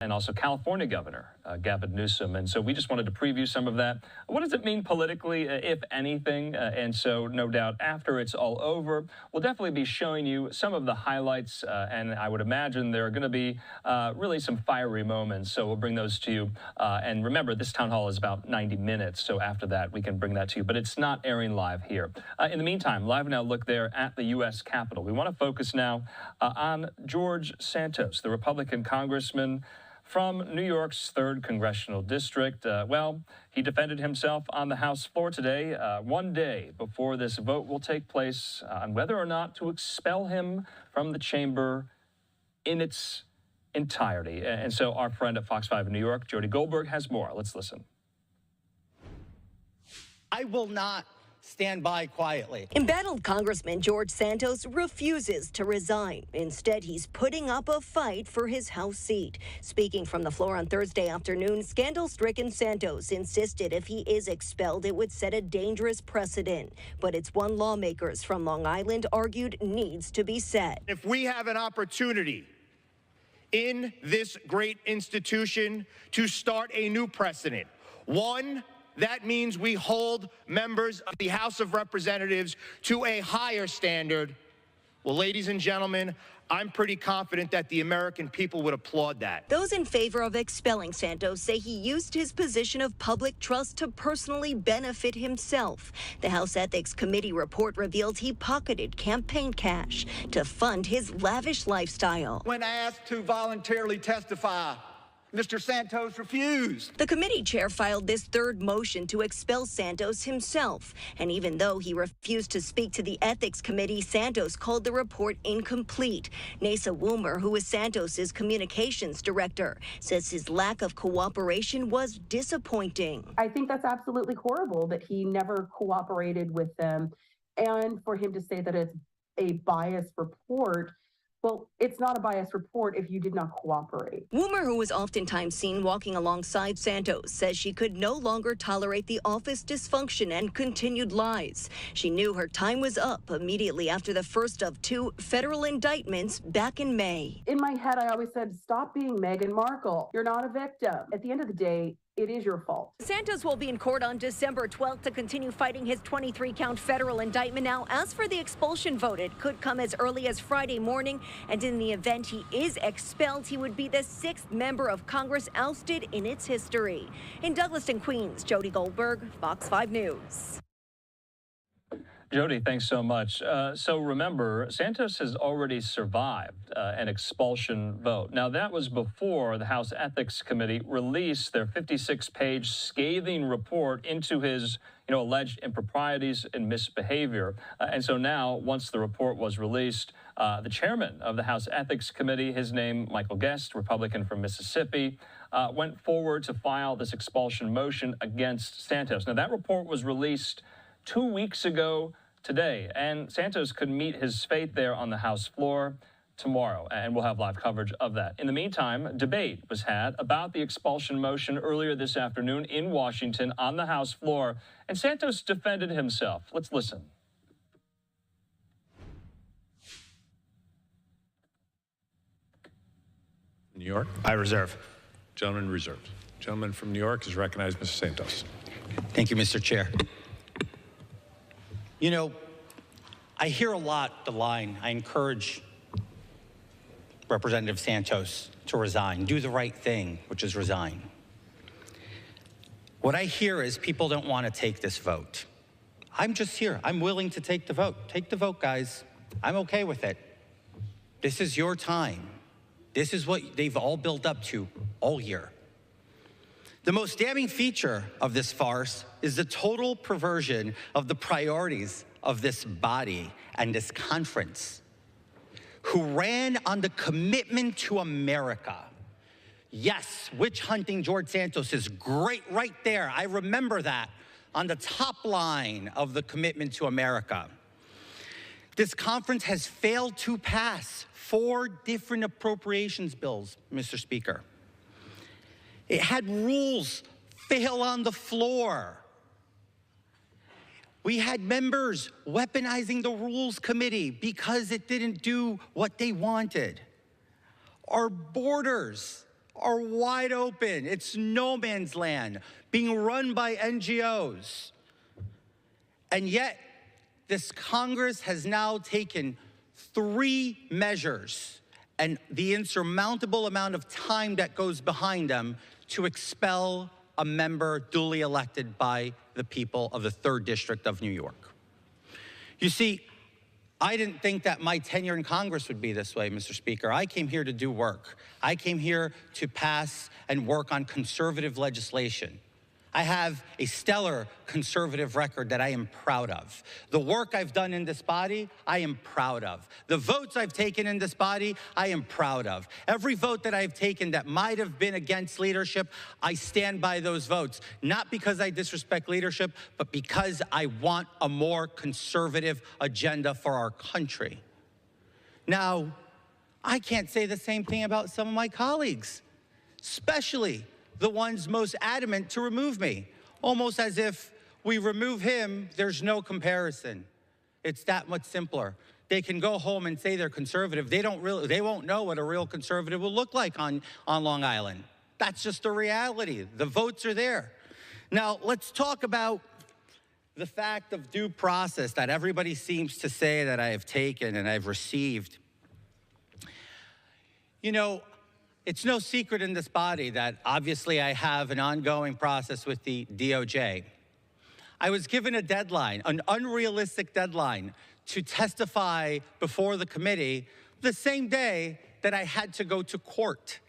and also California Governor Gavin Newsom. And so we just wanted to preview some of that. What does it mean politically, if anything? And so no doubt after it's all over, we'll definitely be showing you some of the highlights. And I would imagine there are going to be really some fiery moments. So we'll bring those to you. And remember, this town hall is about 90 minutes. So after that, we can bring that to you. But it's not airing live here. In the meantime, Live Now look there at the U.S. Capitol. We want to focus now on George Santos, the Republican congressman from New York's 3rd Congressional District. Well, he defended himself on the House floor today, one day before this vote will take place on whether or not to expel him from the chamber in its entirety. And so our friend at Fox 5 in New York, Jody Goldberg, has more. Let's listen. I will not stand by quietly. Embattled Congressman George Santos refuses to resign. Instead, he's putting up a fight for his House seat. Speaking from the floor on Thursday afternoon, scandal-stricken Santos insisted if he is expelled, it would set a dangerous precedent. But it's one lawmakers from Long Island argued needs to be set. If we have an opportunity in this great institution to start a new precedent, one, that means we hold members of the House of Representatives to a higher standard. Well, ladies and gentlemen, I'm pretty confident that the American people would applaud that. Those in favor of expelling Santos say he used his position of public trust to personally benefit himself. The House Ethics Committee report reveals he pocketed campaign cash to fund his lavish lifestyle. When asked to voluntarily testify, Mr. Santos refused. The committee chair filed this 3rd motion to expel Santos himself. And even though he refused to speak to the Ethics Committee, Santos called the report incomplete. Nasa Woomer, who is Santos's communications director, says his lack of cooperation was disappointing. I think that's absolutely horrible that he never cooperated with them. And for him to say that it's a biased report, well, it's not a biased report if you did not cooperate. Woomer, who was oftentimes seen walking alongside Santos, says she could no longer tolerate the office dysfunction and continued lies. She knew her time was up immediately after the first of 2 federal indictments back in May. In my head, I always said, stop being Meghan Markle. You're not a victim. At the end of the day, it is your fault. Santos will be in court on December 12th to continue fighting his 23-count federal indictment. Now, as for the expulsion vote, it could come as early as Friday morning. And in the event he is expelled, he would be the 6th member of Congress ousted in its history. In Douglaston, Queens, Jody Goldberg, Fox 5 News. Jody, thanks so much. So remember, Santos has already survived an expulsion vote. Now, that was before the House Ethics Committee released their 56-page scathing report into his alleged improprieties and misbehavior. And so now, once the report was released, the chairman of the House Ethics Committee, his name Michael Guest, Republican from Mississippi, went forward to file this expulsion motion against Santos. Now, that report was released 2 weeks ago today, and Santos could meet his fate there on the House floor tomorrow, and we'll have live coverage of that. In the meantime, debate was had about the expulsion motion earlier this afternoon in Washington on the House floor, and Santos defended himself. Let's listen. New York? I reserve. Gentleman reserved. Gentleman from New York is recognized, Mr. Santos. Thank you, Mr. Chair. You know, I hear a lot the line, I encourage Representative Santos to resign, do the right thing, which is resign. What I hear is people don't want to take this vote. I'm just here. I'm willing to take the vote. Take the vote, guys. I'm okay with it. This is your time. This is what they've all built up to all year. The most damning feature of this farce is the total perversion of the priorities of this body and this conference, who ran on the commitment to America. Yes, witch hunting George Santos is great right there. I remember that on the top line of the commitment to America. This conference has failed to pass 4 different appropriations bills, Mr. Speaker. It had rules fail on the floor. We had members weaponizing the Rules Committee because it didn't do what they wanted. Our borders are wide open. It's no man's land, being run by NGOs. And yet, this Congress has now taken 3 measures and the insurmountable amount of time that goes behind them to expel a member duly elected by the people of the 3rd District of New York. You see, I didn't think that my tenure in Congress would be this way, Mr. Speaker. I came here to do work. I came here to pass and work on conservative legislation. I have a stellar conservative record that I am proud of. The work I've done in this body, I am proud of. The votes I've taken in this body, I am proud of. Every vote that I've taken that might have been against leadership, I stand by those votes. Not because I disrespect leadership, but because I want a more conservative agenda for our country. Now, I can't say the same thing about some of my colleagues, especially the ones most adamant to remove me, almost as if we remove him, there's no comparison. It's that much simpler. They can go home and say they're conservative. They won't know what a real conservative will look like on Long Island. That's just the reality. The votes are there. Now, let's talk about the fact of due process that everybody seems to say that I have taken and I've received. You know, it's no secret in this body that obviously I have an ongoing process with the DOJ. I was given a deadline, an unrealistic deadline, to testify before the committee the same day that I had to go to court.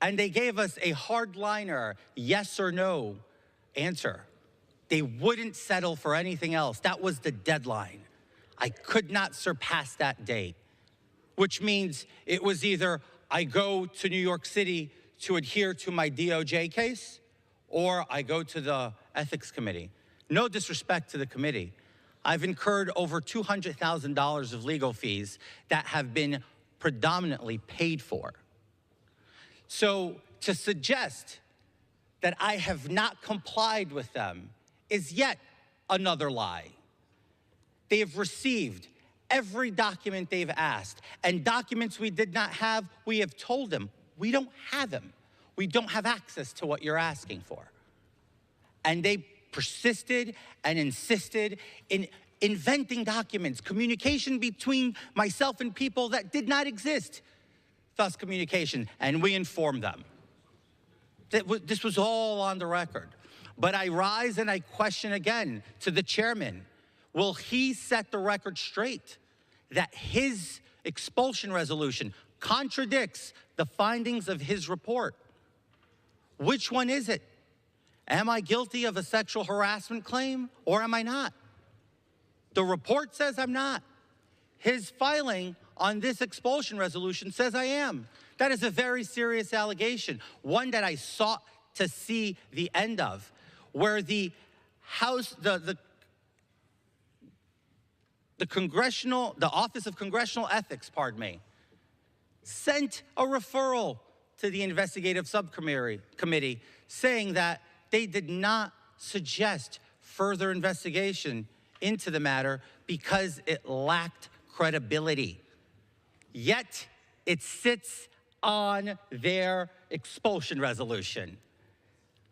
And they gave us a hardliner yes or no answer. They wouldn't settle for anything else. That was the deadline. I could not surpass that date, which means it was either I go to New York City to adhere to my DOJ case, or I go to the Ethics Committee. No disrespect to the committee. I've incurred over $200,000 of legal fees that have been predominantly paid for. So to suggest that I have not complied with them is yet another lie. They have received every document they've asked, and documents we did not have, we have told them, we don't have them. We don't have access to what you're asking for. And they persisted and insisted in inventing documents, communication between myself and people that did not exist, thus communication, and we informed them. This was all on the record. But I rise and I question again to the chairman, will he set the record straight that his expulsion resolution contradicts the findings of his report? Which one is it? Am I guilty of a sexual harassment claim or am I not? The report says I'm not. His filing on this expulsion resolution says I am. That is a very serious allegation, one that I sought to see the end of, where the House, the Office of Congressional Ethics, sent a referral to the investigative subcommittee saying that they did not suggest further investigation into the matter because it lacked credibility. Yet it sits on their expulsion resolution.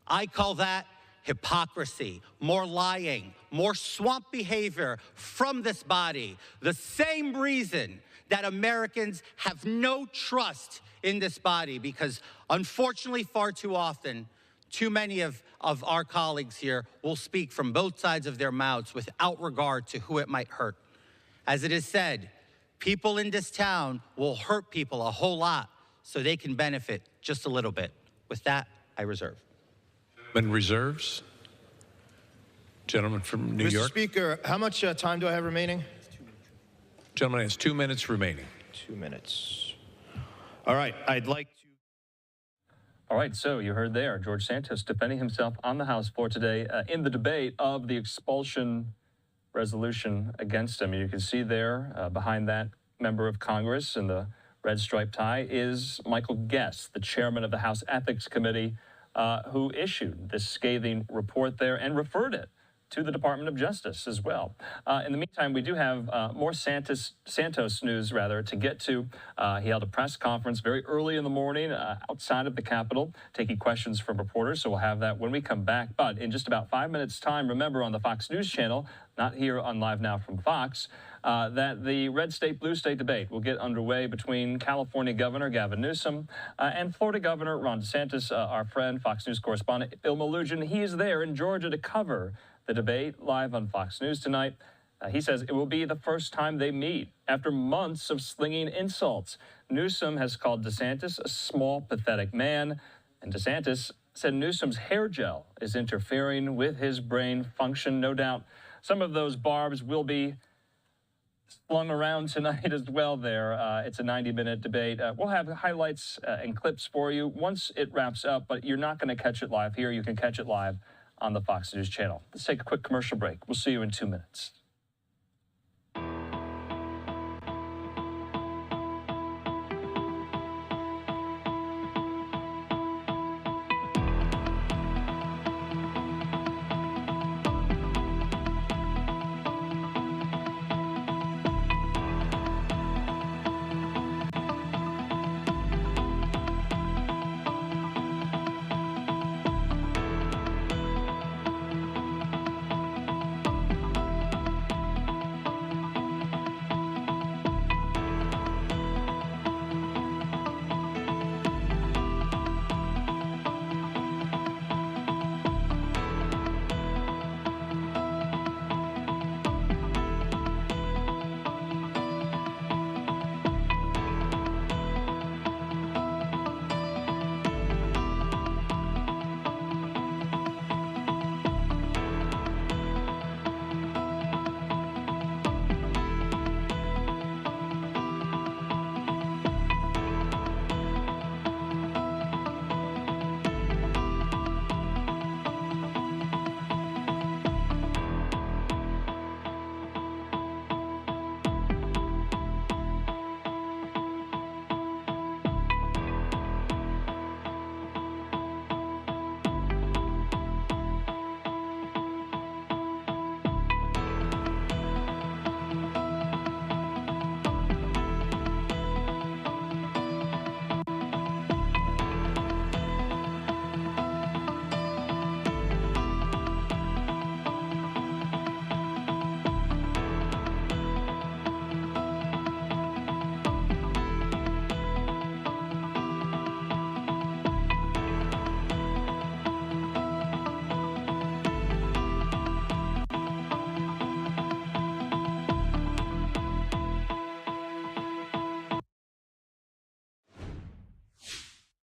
I call that hypocrisy, more lying, more swamp behavior from this body. The same reason that Americans have no trust in this body, because unfortunately far too often, too many of our colleagues here will speak from both sides of their mouths without regard to who it might hurt. As it is said, people in this town will hurt people a whole lot so they can benefit just a little bit. With that, I reserve. Gentleman reserves. Gentleman from New York. Mr. Speaker, how much time do I have remaining? Gentleman has 2 minutes remaining. 2 minutes. All right, I'd like to... All right, so you heard there, George Santos defending himself on the House floor today in the debate of the expulsion resolution against him. You can see there behind that member of Congress in the red striped tie is Michael Guest, the chairman of the House Ethics Committee, who issued this scathing report there and referred it to the Department of Justice as well. In the meantime, we do have more Santos news, to get to. He held a press conference very early in the morning outside of the Capitol, taking questions from reporters, so we'll have that when we come back. But in just about 5 minutes' time, remember, on the Fox News channel, not here on Live Now from Fox, that the red state, blue state debate will get underway between California Governor Gavin Newsom and Florida Governor Ron DeSantis. Our friend, Fox News correspondent Bill Malugin, he is there in Georgia to cover the debate live on Fox News tonight. He says it will be the first time they meet after months of slinging insults. Newsom has called DeSantis a small, pathetic man, and DeSantis said Newsom's hair gel is interfering with his brain function. No doubt some of those barbs will be flung around tonight as well there. It's a 90-minute debate. We'll have highlights and clips for you once it wraps up, but you're not going to catch it live here. You can catch it live on the Fox News channel. Let's take a quick commercial break. We'll see you in 2 minutes.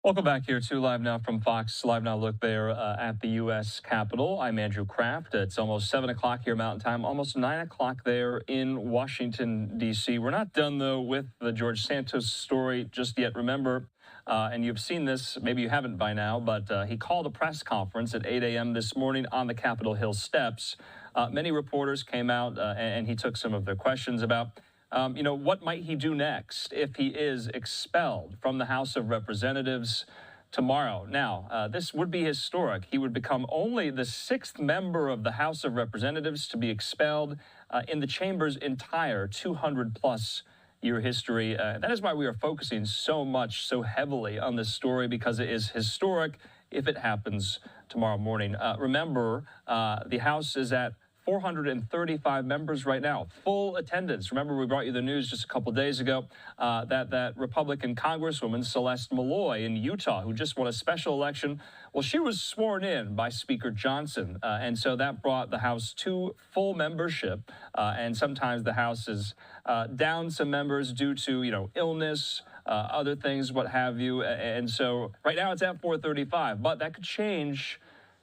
Welcome back here to Live Now from Fox. Live Now look there at the U.S. Capitol. I'm Andrew Kraft. It's almost 7 o'clock here Mountain Time, almost 9 o'clock there in Washington, D.C. We're not done, though, with the George Santos story just yet. Remember, and you've seen this, maybe you haven't by now, but he called a press conference at 8 a.m. this morning on the Capitol Hill steps. Many reporters came out, and he took some of their questions about what might he do next if he is expelled from the House of Representatives tomorrow? Now, this would be historic. He would become only the 6th member of the House of Representatives to be expelled in the chamber's entire 200-plus year history. That is why we are focusing so heavily on this story, because it is historic if it happens tomorrow morning. Remember, the House is at 435 members right now, full attendance. Remember, we brought you the news just a couple days ago that Republican Congresswoman Celeste Malloy in Utah, who just won a special election, well, she was sworn in by Speaker Johnson, and so that brought the House to full membership. And sometimes the House is down some members due to, illness, other things, what have you. And so right now it's at 435, but that could change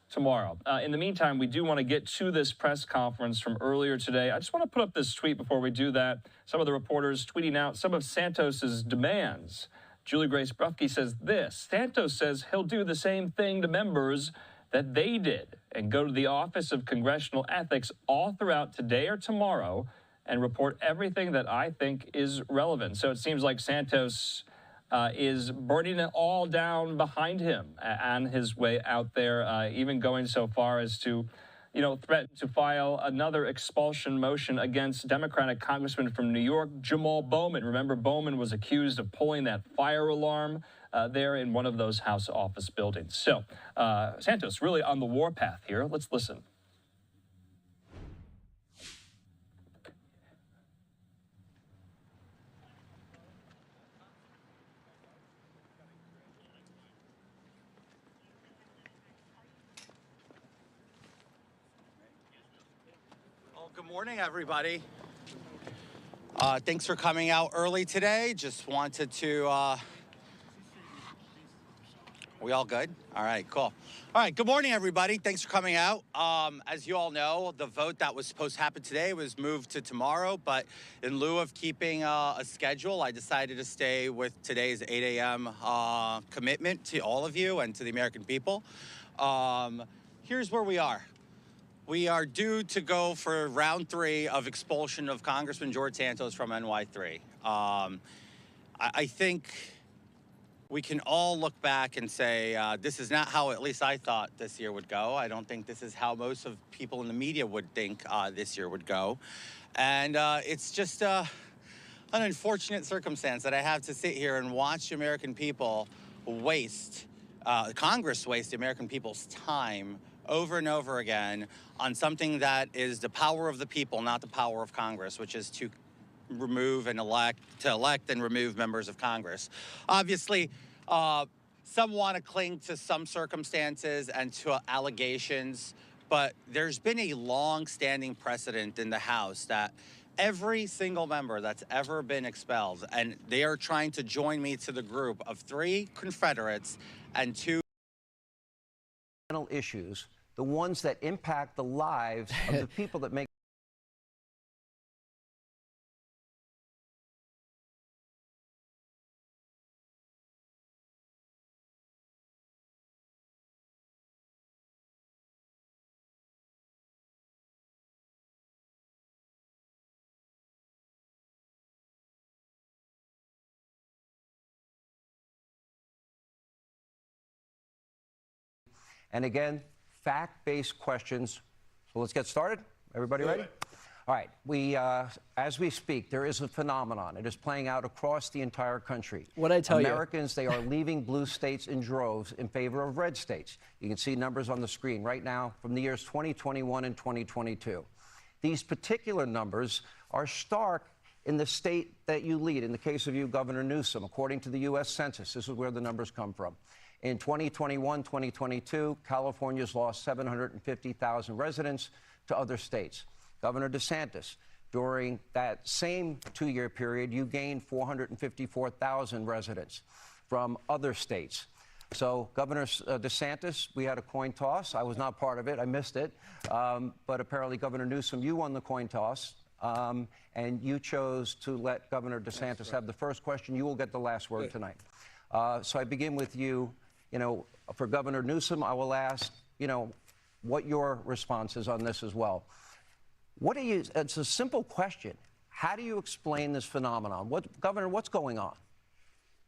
tomorrow. In the meantime, we do want to get to this press conference from earlier today. I just want to put up this tweet before we do that. Some of the reporters tweeting out some of Santos's demands. Julie Grace Brufke says this: Santos says he'll do the same thing to members that they did and go to the Office of Congressional Ethics all throughout today or tomorrow and report everything that I think is relevant. So it seems like Santos is burning it all down behind him on his way out there, even going so far as to, threatened to file another expulsion motion against Democratic Congressman from New York, Jamal Bowman. Remember, Bowman was accused of pulling that fire alarm there in one of those House office buildings. So Santos really on the warpath here. Let's listen. Well, good morning, everybody. Thanks for coming out early today. Just wanted to, we all good? All right, cool. All right, good morning, everybody. Thanks for coming out. As you all know, the vote that was supposed to happen today was moved to tomorrow, but in lieu of keeping a schedule, I decided to stay with today's 8 a.m. Commitment to all of you and to the American people. Here's where we are. We are due to go for round 3 of expulsion of Congressman George Santos from NY3. I think we can all look back and say, this is not how at least I thought this year would go. I don't think this is how most of people in the media would think this year would go. And it's just an unfortunate circumstance that I have to sit here and watch the American people waste, Congress waste the American people's time over and over again on something that is the power of the people, not the power of Congress, which is to remove and elect and remove members of Congress. Obviously, some want to cling to some circumstances and to allegations, but there's been a long-standing precedent in the House that every single member that's ever been expelled, and they are trying to join me to the group of 3 Confederates and 2 issues, the ones that impact the lives of the people that make And again, fact-based questions. So let's get started. Everybody ready? All right. As we speak, there is a phenomenon. It is playing out across the entire country. What I tell Americans, they are leaving blue states in droves in favor of red states. You can see numbers on the screen right now from the years 2021 and 2022. These particular numbers are stark in the state that you lead. In the case of you, Governor Newsom, according to the U.S. Census, this is where the numbers come from. In 2021, 2022, California's lost 750,000 residents to other states. Governor DeSantis, during that same 2-year period, you gained 454,000 residents from other states. So Governor DeSantis, we had a coin toss. I was not part of it. I missed it. But apparently, Governor Newsom, you won the coin toss. And you chose to let Governor DeSantis have the first question. You will get the last word tonight. So I begin with you. For Governor Newsom, I will ask, what your response is on this as well. It's a simple question. How do you explain this phenomenon? Governor, what's going on?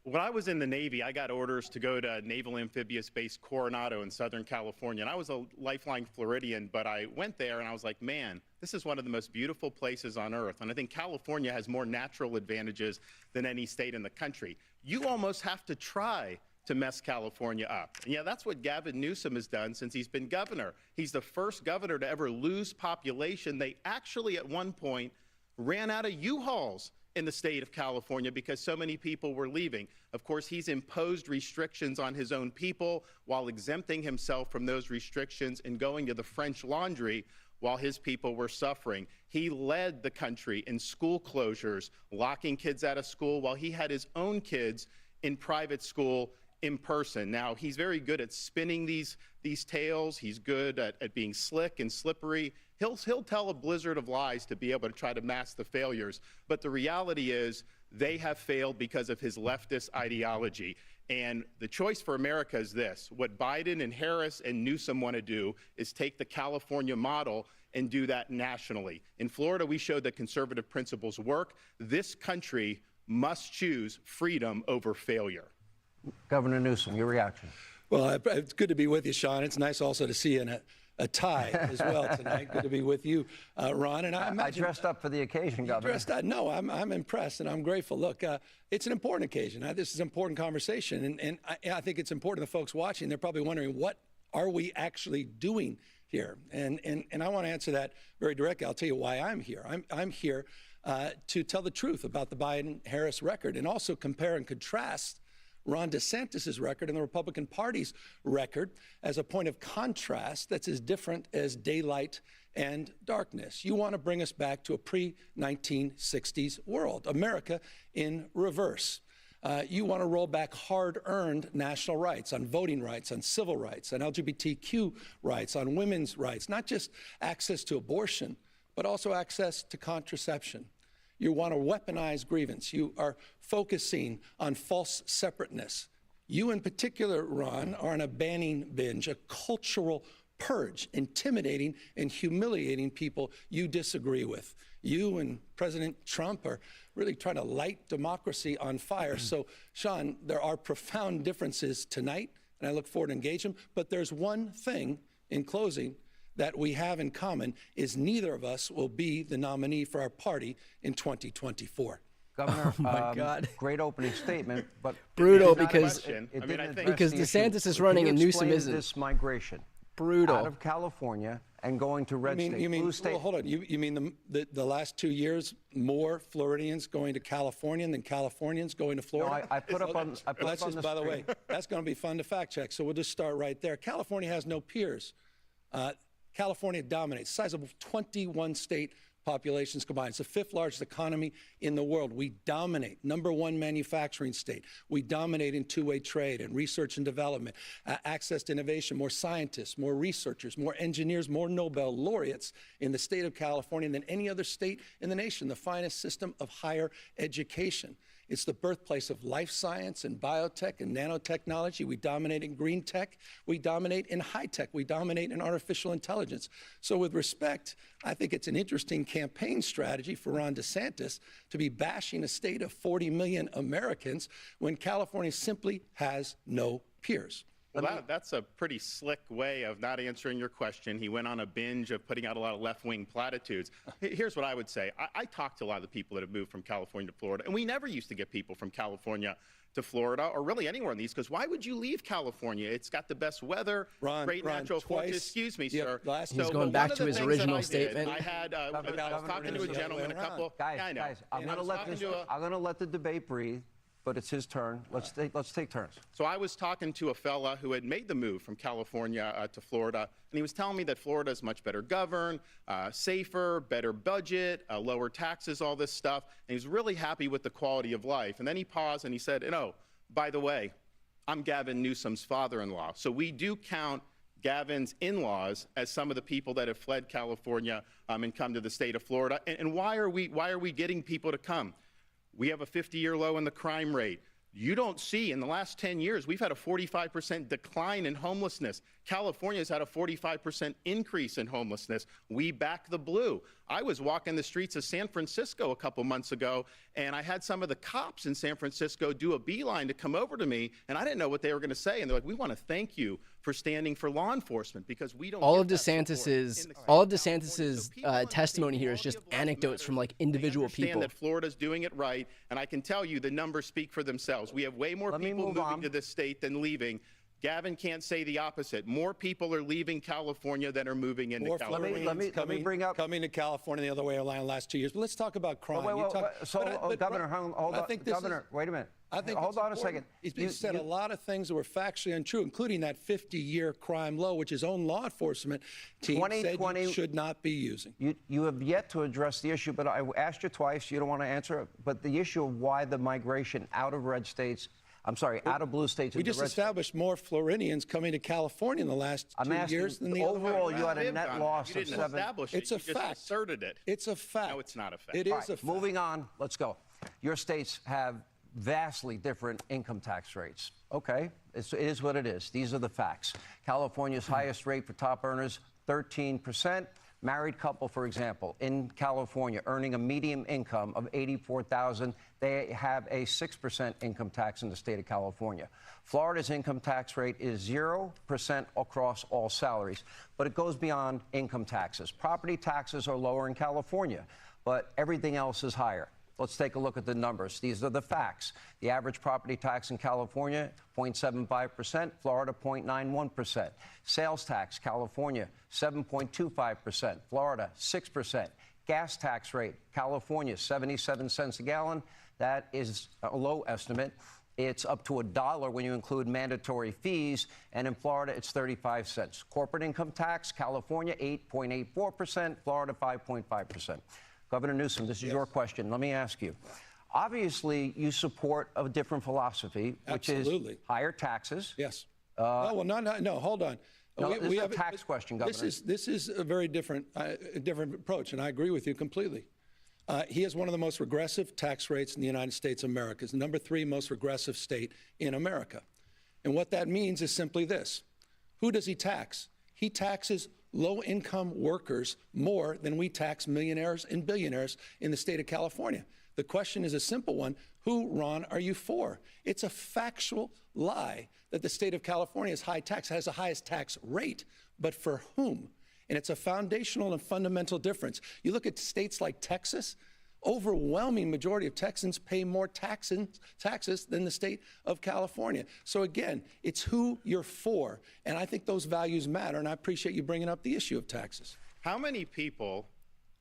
When I was in the Navy, I got orders to go to Naval Amphibious Base Coronado in Southern California. And I was a lifelong Floridian, but I went there and I was like, man, this is one of the most beautiful places on earth. And I think California has more natural advantages than any state in the country. You almost have to try to mess California up. And yeah, that's what Gavin Newsom has done since he's been governor. He's the first governor to ever lose population. They actually, at one point, ran out of U-Hauls in the state of California because so many people were leaving. Of course, he's imposed restrictions on his own people while exempting himself from those restrictions and going to the French Laundry while his people were suffering. He led the country in school closures, locking kids out of school while he had his own kids in private school in person. Now, he's very good at spinning these tales. He's good at being slick and slippery. He'll tell a blizzard of lies to be able to try to mask the failures. But the reality is they have failed because of his leftist ideology. And the choice for America is this. What Biden and Harris and Newsom want to do is take the California model and do that nationally. In Florida, we showed that conservative principles work. This country must choose freedom over failure. Governor Newsom, your reaction. Well, it's good to be with you, Sean. It's nice also to see you in a tie as well tonight. Good to be with you, Ron. And I dressed up for the occasion, Governor. No, I'm impressed and I'm grateful. Look, it's an important occasion. This is an important conversation, and I think it's important to the folks watching. They're probably wondering, what are we actually doing here? And I want to answer that very directly. I'll tell you why I'm here. I'm here to tell the truth about the Biden-Harris record, and also compare and contrast Ron DeSantis' record and the Republican Party's record as a point of contrast that's as different as daylight and darkness. You want to bring us back to a pre-1960s world, America in reverse. You want to roll back hard-earned national rights on voting rights, on civil rights, on LGBTQ rights, on women's rights, not just access to abortion, but also access to contraception. You want to weaponize grievance. You are focusing on false separateness. You in particular, Ron, are on a banning binge, a cultural purge, intimidating and humiliating people you disagree with. You and President Trump are really trying to light democracy on fire. So, Sean, there are profound differences tonight, and I look forward to engage them. But there's one thing in closing that we have in common, is neither of us will be the nominee for our party in 2024. Governor, my God. Great opening statement, but brutal, because DeSantis is running and Newsom isn't. This migration brutal out of California and going to red state, blue state. Well, hold on. You mean the last 2 years, more Floridians going to California than Californians going to Florida? No, I put up on. I put that's up on just, the by the screen. way, that's going to be fun to fact check. So we'll just start right there. California has no peers. California dominates, size of 21 state populations combined. It's the 5th largest economy in the world. We dominate, #1 manufacturing state. We dominate in two-way trade and research and development, access to innovation, more scientists, more researchers, more engineers, more Nobel laureates in the state of California than any other state in the nation, the finest system of higher education. It's the birthplace of life science and biotech and nanotechnology. We dominate in green tech. We dominate in high tech. We dominate in artificial intelligence. So with respect, I think it's an interesting campaign strategy for Ron DeSantis to be bashing a state of 40 million Americans when California simply has no peers. Well, that's a pretty slick way of not answering your question. He went on a binge of putting out a lot of left-wing platitudes. Here's what I would say. I talked to a lot of the people that have moved from California to Florida, and we never used to get people from California to Florida or really anywhere in these, because why would you leave California? It's got the best weather, great natural forces. Excuse me, sir. He's going back to his original statement. I was talking to a gentleman, a couple. Guys, I'm going to let the debate breathe. But it's his turn. Let's take turns. So I was talking to a fella who had made the move from California to Florida, and he was telling me that Florida is much better governed, safer, better budget, lower taxes, all this stuff. And he was really happy with the quality of life. And then he paused and he said, by the way, I'm Gavin Newsom's father-in-law. So we do count Gavin's in-laws as some of the people that have fled California and come to the state of Florida. And why are we getting people to come? We have a 50-year low in the crime rate. You don't see, in the last 10 years, we've had a 45% decline in homelessness. California's had a 45% increase in homelessness. We back the blue. I was walking the streets of San Francisco a couple months ago, and I had some of the cops in San Francisco do a beeline to come over to me, and I didn't know what they were going to say. And they're like, we want to thank you for standing for law enforcement, because we don't. All of DeSantis's testimony here is just anecdotes from like individual people. I understand that Florida's doing it right, and I can tell you the numbers speak for themselves. We have way more people moving to this state than leaving. Gavin can't say the opposite. More people are leaving California than are moving into California. Let me bring up coming to California the other way around the last 2 years. But let's talk about crime. Governor, wait a minute. Hold on a second. You said a lot of things that were factually untrue, including that 50-year crime low, which his own law enforcement team said you should not be using. You have yet to address the issue, but I asked you twice. You don't want to answer it. But the issue of why the migration out of red states, out of blue states. We just established more Floridians coming to California in the last 2 years than the overall. You had a net loss of 7. It's a fact. You just asserted it. It's a fact. No, it's not a fact. It is a fact. Moving on. Let's go. Your states have vastly different income tax rates. Okay, it is what it is. These are the facts. California's highest rate for top earners, 13%. Married couple, for example, in California, earning a median income of $84,000, they have a 6% income tax in the state of California. Florida's income tax rate is 0% across all salaries, but it goes beyond income taxes. Property taxes are lower in California, but everything else is higher. Let's take a look at the numbers. These are the facts. The average property tax in California, 0.75%, Florida, 0.91%. Sales tax, California, 7.25%, Florida, 6%. Gas tax rate, California, 77 cents a gallon. That is a low estimate. It's up to $1 when you include mandatory fees, and in Florida, it's 35 cents. Corporate income tax, California, 8.84%, Florida, 5.5%. Governor Newsom, this is your question. Let me ask you. Obviously, you support a different philosophy, which is higher taxes. Yes. No, hold on. No, this is a tax question, Governor. This is a very different approach, and I agree with you completely. He has one of the most regressive tax rates in the United States of America. It's the #3 most regressive state in America. And what that means is simply this. Who does he tax? He taxes low-income workers more than we tax millionaires and billionaires in the state of California. The question is a simple one. Who, Ron, are you for? It's a factual lie that the state of California is high tax, has the highest tax rate, but for whom? And it's a foundational and fundamental difference. You look at states like Texas, overwhelming majority of Texans pay more taxes than the state of California. So again, it's who you're for. And I think those values matter. And I appreciate you bringing up the issue of taxes. How many people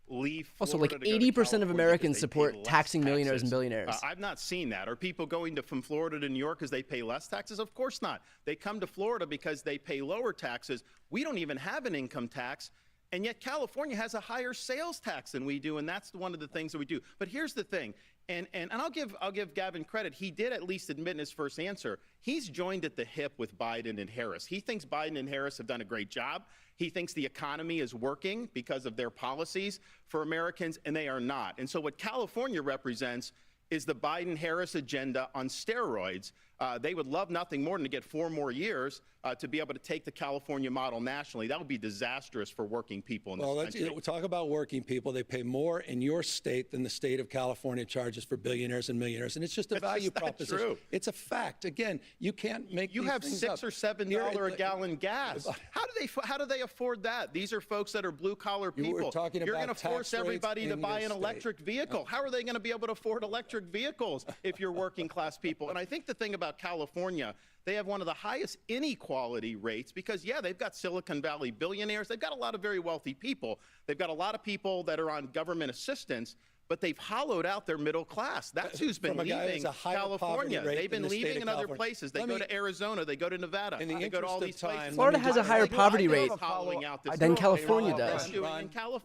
leave Also, Florida like to go to 80% of California Americans because they support pay less taxing millionaires taxes? and billionaires. I've not seen that. Are people going from Florida to New York because they pay less taxes? Of course not. They come to Florida because they pay lower taxes. We don't even have an income tax. And yet California has a higher sales tax than we do, and that's one of the things that we do. But here's the thing, and I'll give Gavin credit. He did at least admit in his first answer, he's joined at the hip with Biden and Harris. He thinks Biden and Harris have done a great job. He thinks the economy is working because of their policies for Americans, and they are not. And so what California represents is the Biden-Harris agenda on steroids. They would love nothing more than to get 4 more years to be able to take the California model nationally. That would be disastrous for working people in this country. We'll talk about working people. They pay more in your state than the state of California charges for billionaires and millionaires. And it's just a value proposition. True. It's a fact. Again, you can't make You these have things $6 up. or $7 a gallon gas. How do they afford that? These are folks that are blue collar people. You're going to force everybody to buy an electric vehicle. How are they going to be able to afford electric vehicles if you're working class people? And I think the thing about California, they have one of the highest inequality rates because, yeah, they've got Silicon Valley billionaires. They've got a lot of very wealthy people. They've got a lot of people that are on government assistance, but they've hollowed out their middle class. That's who's been leaving California. They've been leaving in other places. They go to Arizona. They go to Nevada. They go to all these places. Florida has a higher poverty rate than California does.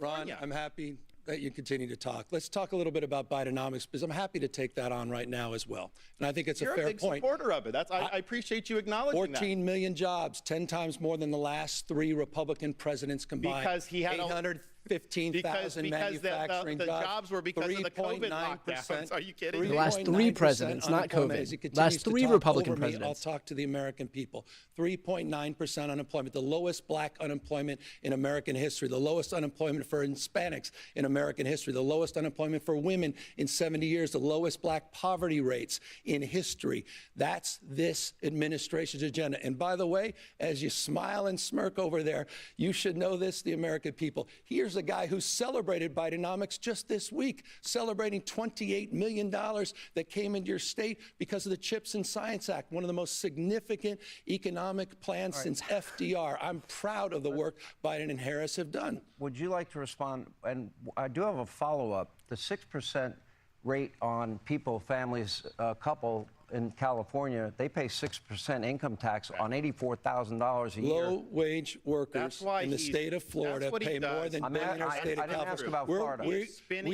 Ron, I'm happy that you continue to talk. Let's talk a little bit about Bidenomics because I'm happy to take that on right now as well. And I think it's a fair point. You're a big supporter of it. I appreciate you acknowledging 14 million jobs, 10 times more than the last 3 Republican presidents combined. Because he had 815,000 manufacturing the jobs were because of the COVID lockdowns. Are you kidding? The last 3 presidents, not COVID. Last 3 Republican presidents. I'll talk to the American people. 3.9% unemployment, the lowest black unemployment in American history, the lowest unemployment for Hispanics in American history, the lowest unemployment for women in 70 years, the lowest black poverty rates in history. That's this administration's agenda. And by the way, as you smile and smirk over there, you should know this, the American people. Here's a guy who celebrated Bidenomics just this week, celebrating $28 million that came into your state because of the CHIPS and Science Act, one of the most significant economic plans since FDR. I'm proud of the work Biden and Harris have done. Would you like to respond? And I do have a follow-up. The 6% rate on people, families, couple in California, they pay 6% income tax on $84,000 a year. Low-wage workers in the state of Florida pay more than billionaire state of California. I didn't ask about Florida. But here's, let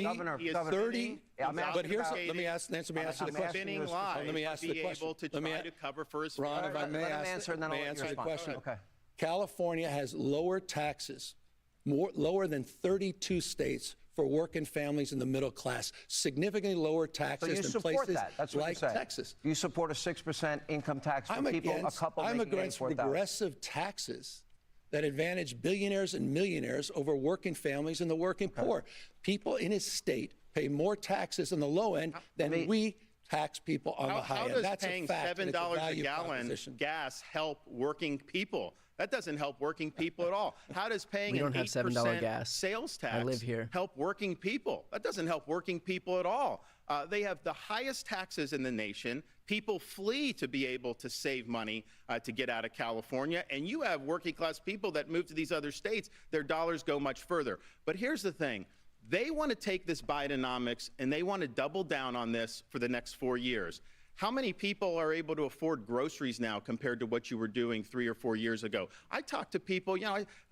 me answer the question. Let me ask the question. To try to cover for his Ron, if I may answer the question. Okay. California has lower taxes, lower than 32 states for working families in the middle class, significantly lower taxes than places like Texas. You support a 6% income tax for people, a couple I'm making against regressive taxes that advantage billionaires and millionaires over working families and the working poor. People in his state pay more taxes on the low end than we tax people on the high end. That's paying a fact. $7 a gallon gas help working people? That doesn't help working people at all. How does paying an 8% gas. sales tax I live here. help working people? That doesn't help working people at all. They have the highest taxes in the nation. People flee to be able to save money to get out of California. And you have working class people that move to these other states. Their dollars go much further. But here's the thing. They want to take this Bidenomics and they want to double down on this for the next 4 years. How many people are able to afford groceries now compared to what you were doing 3 or 4 years ago? I talked to people,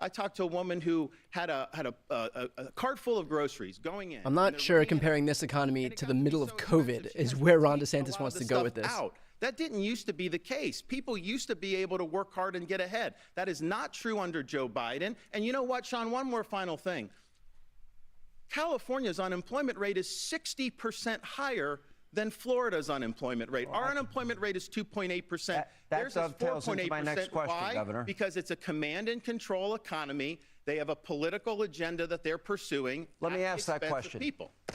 I talked to a woman who had a cart full of groceries going in. I'm not sure comparing this economy to the middle of COVID is where Ron DeSantis wants to go with this. That didn't used to be the case. People used to be able to work hard and get ahead. That is not true under Joe Biden. And you know what, Sean, one more final thing. California's unemployment rate is 60% higher than Florida's unemployment rate. Our unemployment rate is 2.8%. That dovetails into my next question, Why? Governor. Because it's a command and control economy. They have a political agenda that they're pursuing. Let me ask that question.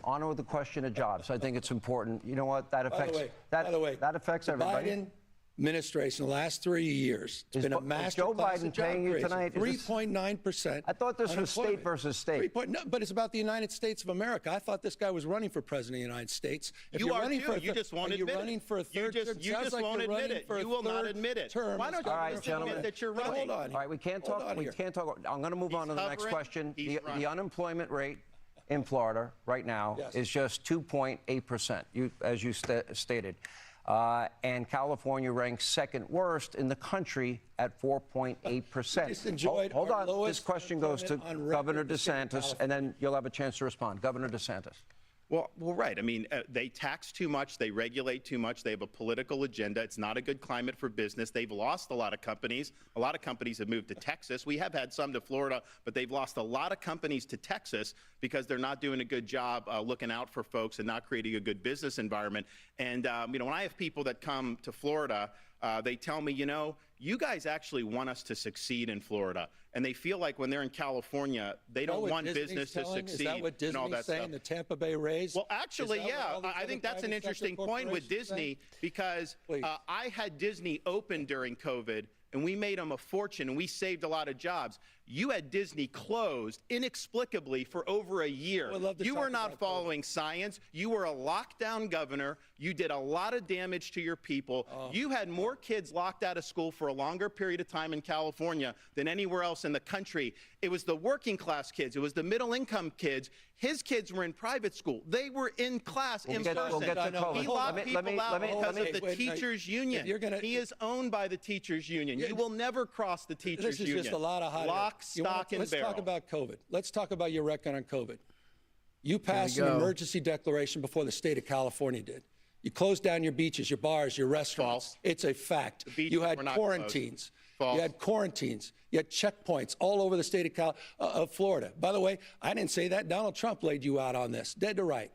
On with the question of jobs. I think it's important. You know what? That affects. By the way, that affects the everybody. Biden administration, the last 3 years, it's been a master Joe class Biden of job paying you creation. tonight? 3.9%. I thought this was state versus state. But it's about the United States of America. I thought this guy was running for president of the United States. If you you're are running too. For You just won't admit it. You're running for a third term. You just won't admit it. You will not admit it. Why don't you just admit that you're running? Hold on. All right, we can't talk. We can't talk. I'm going to move on to the next question. The unemployment rate in Florida right now is just 2.8%. As you stated. And California ranks second worst in the country at 4.8%. Hold on. This question goes to Governor DeSantis, and then you'll have a chance to respond. Governor DeSantis. Well, right. I mean, they tax too much. They regulate too much. They have a political agenda. It's not a good climate for business. They've lost a lot of companies. A lot of companies have moved to Texas. We have had some to Florida, but they've lost a lot of companies to Texas because they're not doing a good job looking out for folks and not creating a good business environment. And, when I have people that come to Florida, they tell me, you guys actually want us to succeed in Florida. And they feel like when they're in California, they don't want business to succeed. Is that what Disney's saying, the Tampa Bay Rays? Well, actually, yeah. I think that's an interesting point with Disney because I had Disney open during COVID, and we made them a fortune, and we saved a lot of jobs. You had Disney closed inexplicably for over a year. You were not following science. You were a lockdown governor. You did a lot of damage to your people. You had more kids locked out of school for a longer period of time in California than anywhere else in the country. It was the working class kids. It was the middle income kids. His kids were in private school. They were in class in person. He locked people out because of the teachers' union. He is owned by the teachers' union. You will never cross the teachers' union. This is just a lot of hot air. Stock and Let's barrel. talk about COVID. Let's talk about your record on COVID. You passed an emergency declaration before the state of California did. You closed down your beaches, your bars, your restaurants. False. It's a fact. You had quarantines. False. You had quarantines. You had checkpoints all over the state of Florida. By the way, I didn't say that. Donald Trump laid you out on this, dead to right.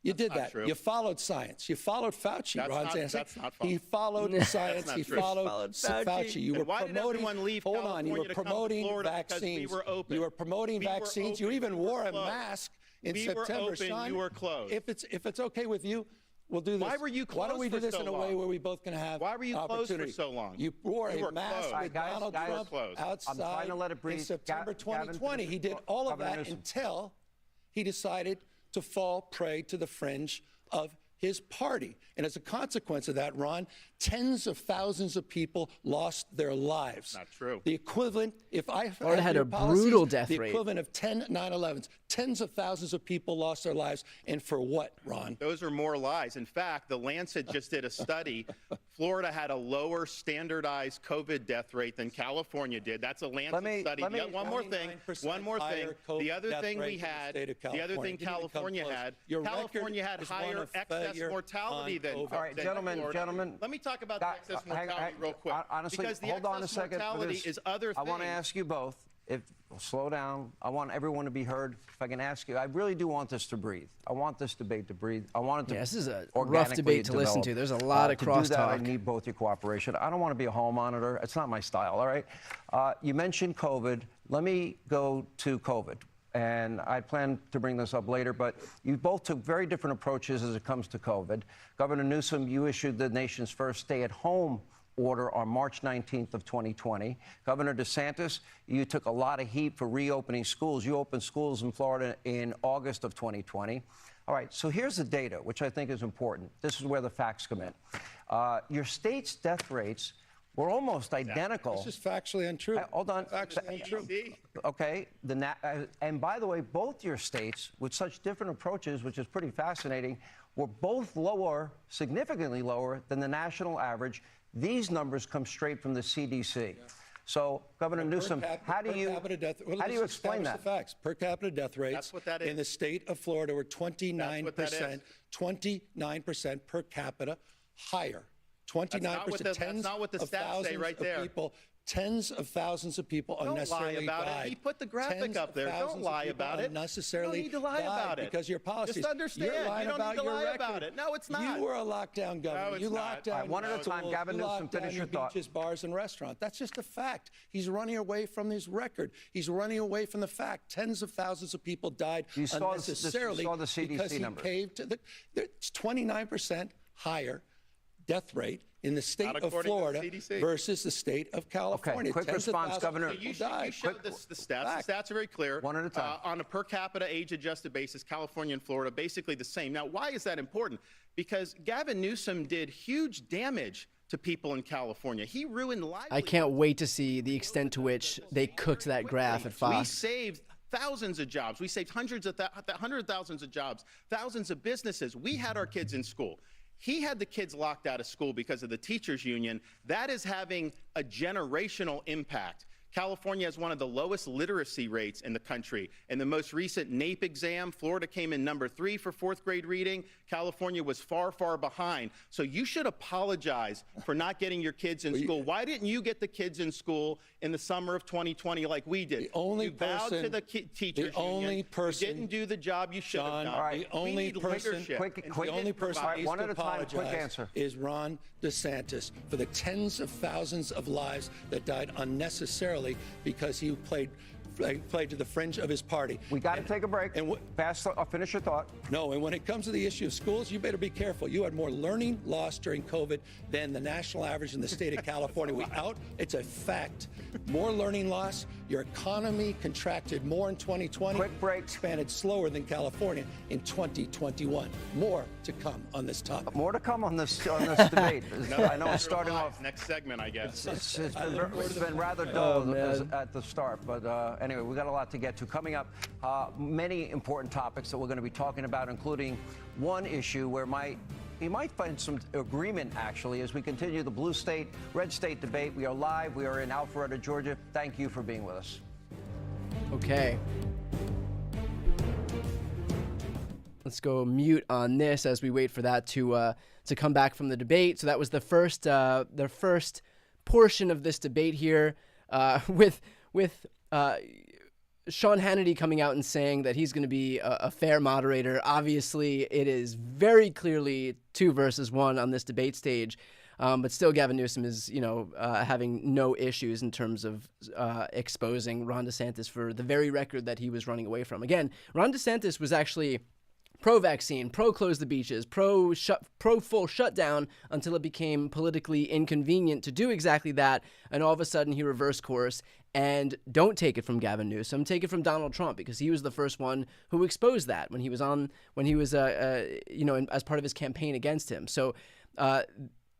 You did that. True. You followed science. You followed Fauci, Ron DeSantis. That's not false. He followed science. He followed Fauci. You were promoting. Hold on. You were promoting vaccines. You were promoting vaccines. You even wore a mask in September, Sean. You were closed. If it's okay with you, we'll do this. Why were you closed? Why don't we do this in a way where we both can have Why were you closed for so long? You wore a mask with Donald Trump outside I'm trying to let it breathe. in September 2020. He did all of that until he decided to fall prey to the fringe of his party. And as a consequence of that, Ron, tens of thousands of people lost their lives. Not true. The equivalent, if I Florida had a brutal death rate. rate. The equivalent of 10 9/11s. Tens of thousands of people lost their lives. And for what, Ron? Those are more lies. In fact, the Lancet just did a study. Florida had a lower standardized COVID death rate than California did. That's a Lancet study. One more thing. The other thing we had, the other thing California had higher excess mortality than All right, gentlemen. Let me talk about the excess mortality real quick. Honestly, because the hold on a second. mortality is other things. I want to ask you both. Slow down. I want everyone to be heard. If I can ask you, I really do want this to breathe. I want this debate to breathe. I want it to this is a rough organically debate to listen develop. to. There's a lot of To do that, I crosstalk. need both your cooperation. I don't want to be a hall monitor. It's not my style, all right? You mentioned COVID. Let me go to COVID. And I plan to bring this up later, but you both took very different approaches as it comes to COVID. Governor Newsom, you issued the nation's first stay-at-home order on March 19th of 2020. Governor DeSantis, you took a lot of heat for reopening schools. You opened schools in Florida in August of 2020. All right, so here's the data, which I think is important. This is where the facts come in. Your state's death rates were almost identical. This is factually untrue. Hold on. Factually untrue. Okay. And by the way, both your states, with such different approaches, which is pretty fascinating, were both lower, significantly lower than the national average. These numbers come straight from the CDC. Yeah. So, Governor Newsom, how do you explain that? The facts. Per capita death rates in the state of Florida were 29%, 29% per capita higher. 29%. That's not what the stats say right there. Tens of thousands of people unnecessarily died. Don't lie about it. He put the graphic up there. Don't lie about it. Unnecessarily you don't need to lie about it. Because your policies. Just understand. You're lying you don't about need to your lie record. about it. No, it's not. You were a lockdown governor. No, it's you not. locked down. One at a time. Gavin Newsom, finish your thought. Beaches, bars, and restaurants. That's just a fact. He's running away from his record. He's running away from the fact. Tens of thousands of people died unnecessarily you saw the CDC because he numbers. caved to the. It's 29% higher death rate in the state of Florida versus the state of California. Okay, quick response, Governor. You showed the stats. The stats are very clear. One at a time. On a per capita age-adjusted basis, California and Florida basically the same. Now, why is that important? Because Gavin Newsom did huge damage to people in California. He ruined lives. I can't wait to see the extent to which they cooked that graph at Fox. We saved thousands of jobs. We saved hundreds of thousands of jobs, thousands of businesses. We had our kids in school. He had the kids locked out of school because of the teachers union. That is having a generational impact. California has one of the lowest literacy rates in the country. In the most recent NAEP exam, Florida came in number 3 for 4th grade reading. California was far, far behind. So you should apologize for not getting your kids in school. Why didn't you get the kids in school in the summer of 2020 like we did? The only you bowed to the teachers union. You didn't do the job you should have done. All right, the only person, one at a time, quick answer, is Ron DeSantis for the tens of thousands of lives that died unnecessarily because he played to the fringe of his party. We got to take a break. And finish your thought. No, and when it comes to the issue of schools, you better be careful. You had more learning loss during COVID than the national average in the state of California. It's a fact. More learning loss. Your economy contracted more in 2020. Quick break. Expanded slower than California in 2021. More to come on this topic. More to come on this debate. I know it's starting off. Next segment, I guess. It's been rather dull at the start, but anyway, we got a lot to get to. Coming up, many important topics that we're going to be talking about, including one issue where you might find some agreement, actually, as we continue the blue state, red state debate. We are live. We are in Alpharetta, Georgia. Thank you for being with us. Okay. Let's go mute on this as we wait for that to come back from the debate. So that was the first portion of this debate here, with Sean Hannity coming out and saying that he's going to be a fair moderator. Obviously, it is very clearly 2 versus 1 on this debate stage. But still, Gavin Newsom is, having no issues in terms of exposing Ron DeSantis for the very record that he was running away from. Again, Ron DeSantis was actually pro-vaccine, pro-close the beaches, pro-full shutdown until it became politically inconvenient to do exactly that. And all of a sudden, he reversed course. And don't take it from Gavin Newsom, take it from Donald Trump, because he was the first one who exposed that when he was as part of his campaign against him. So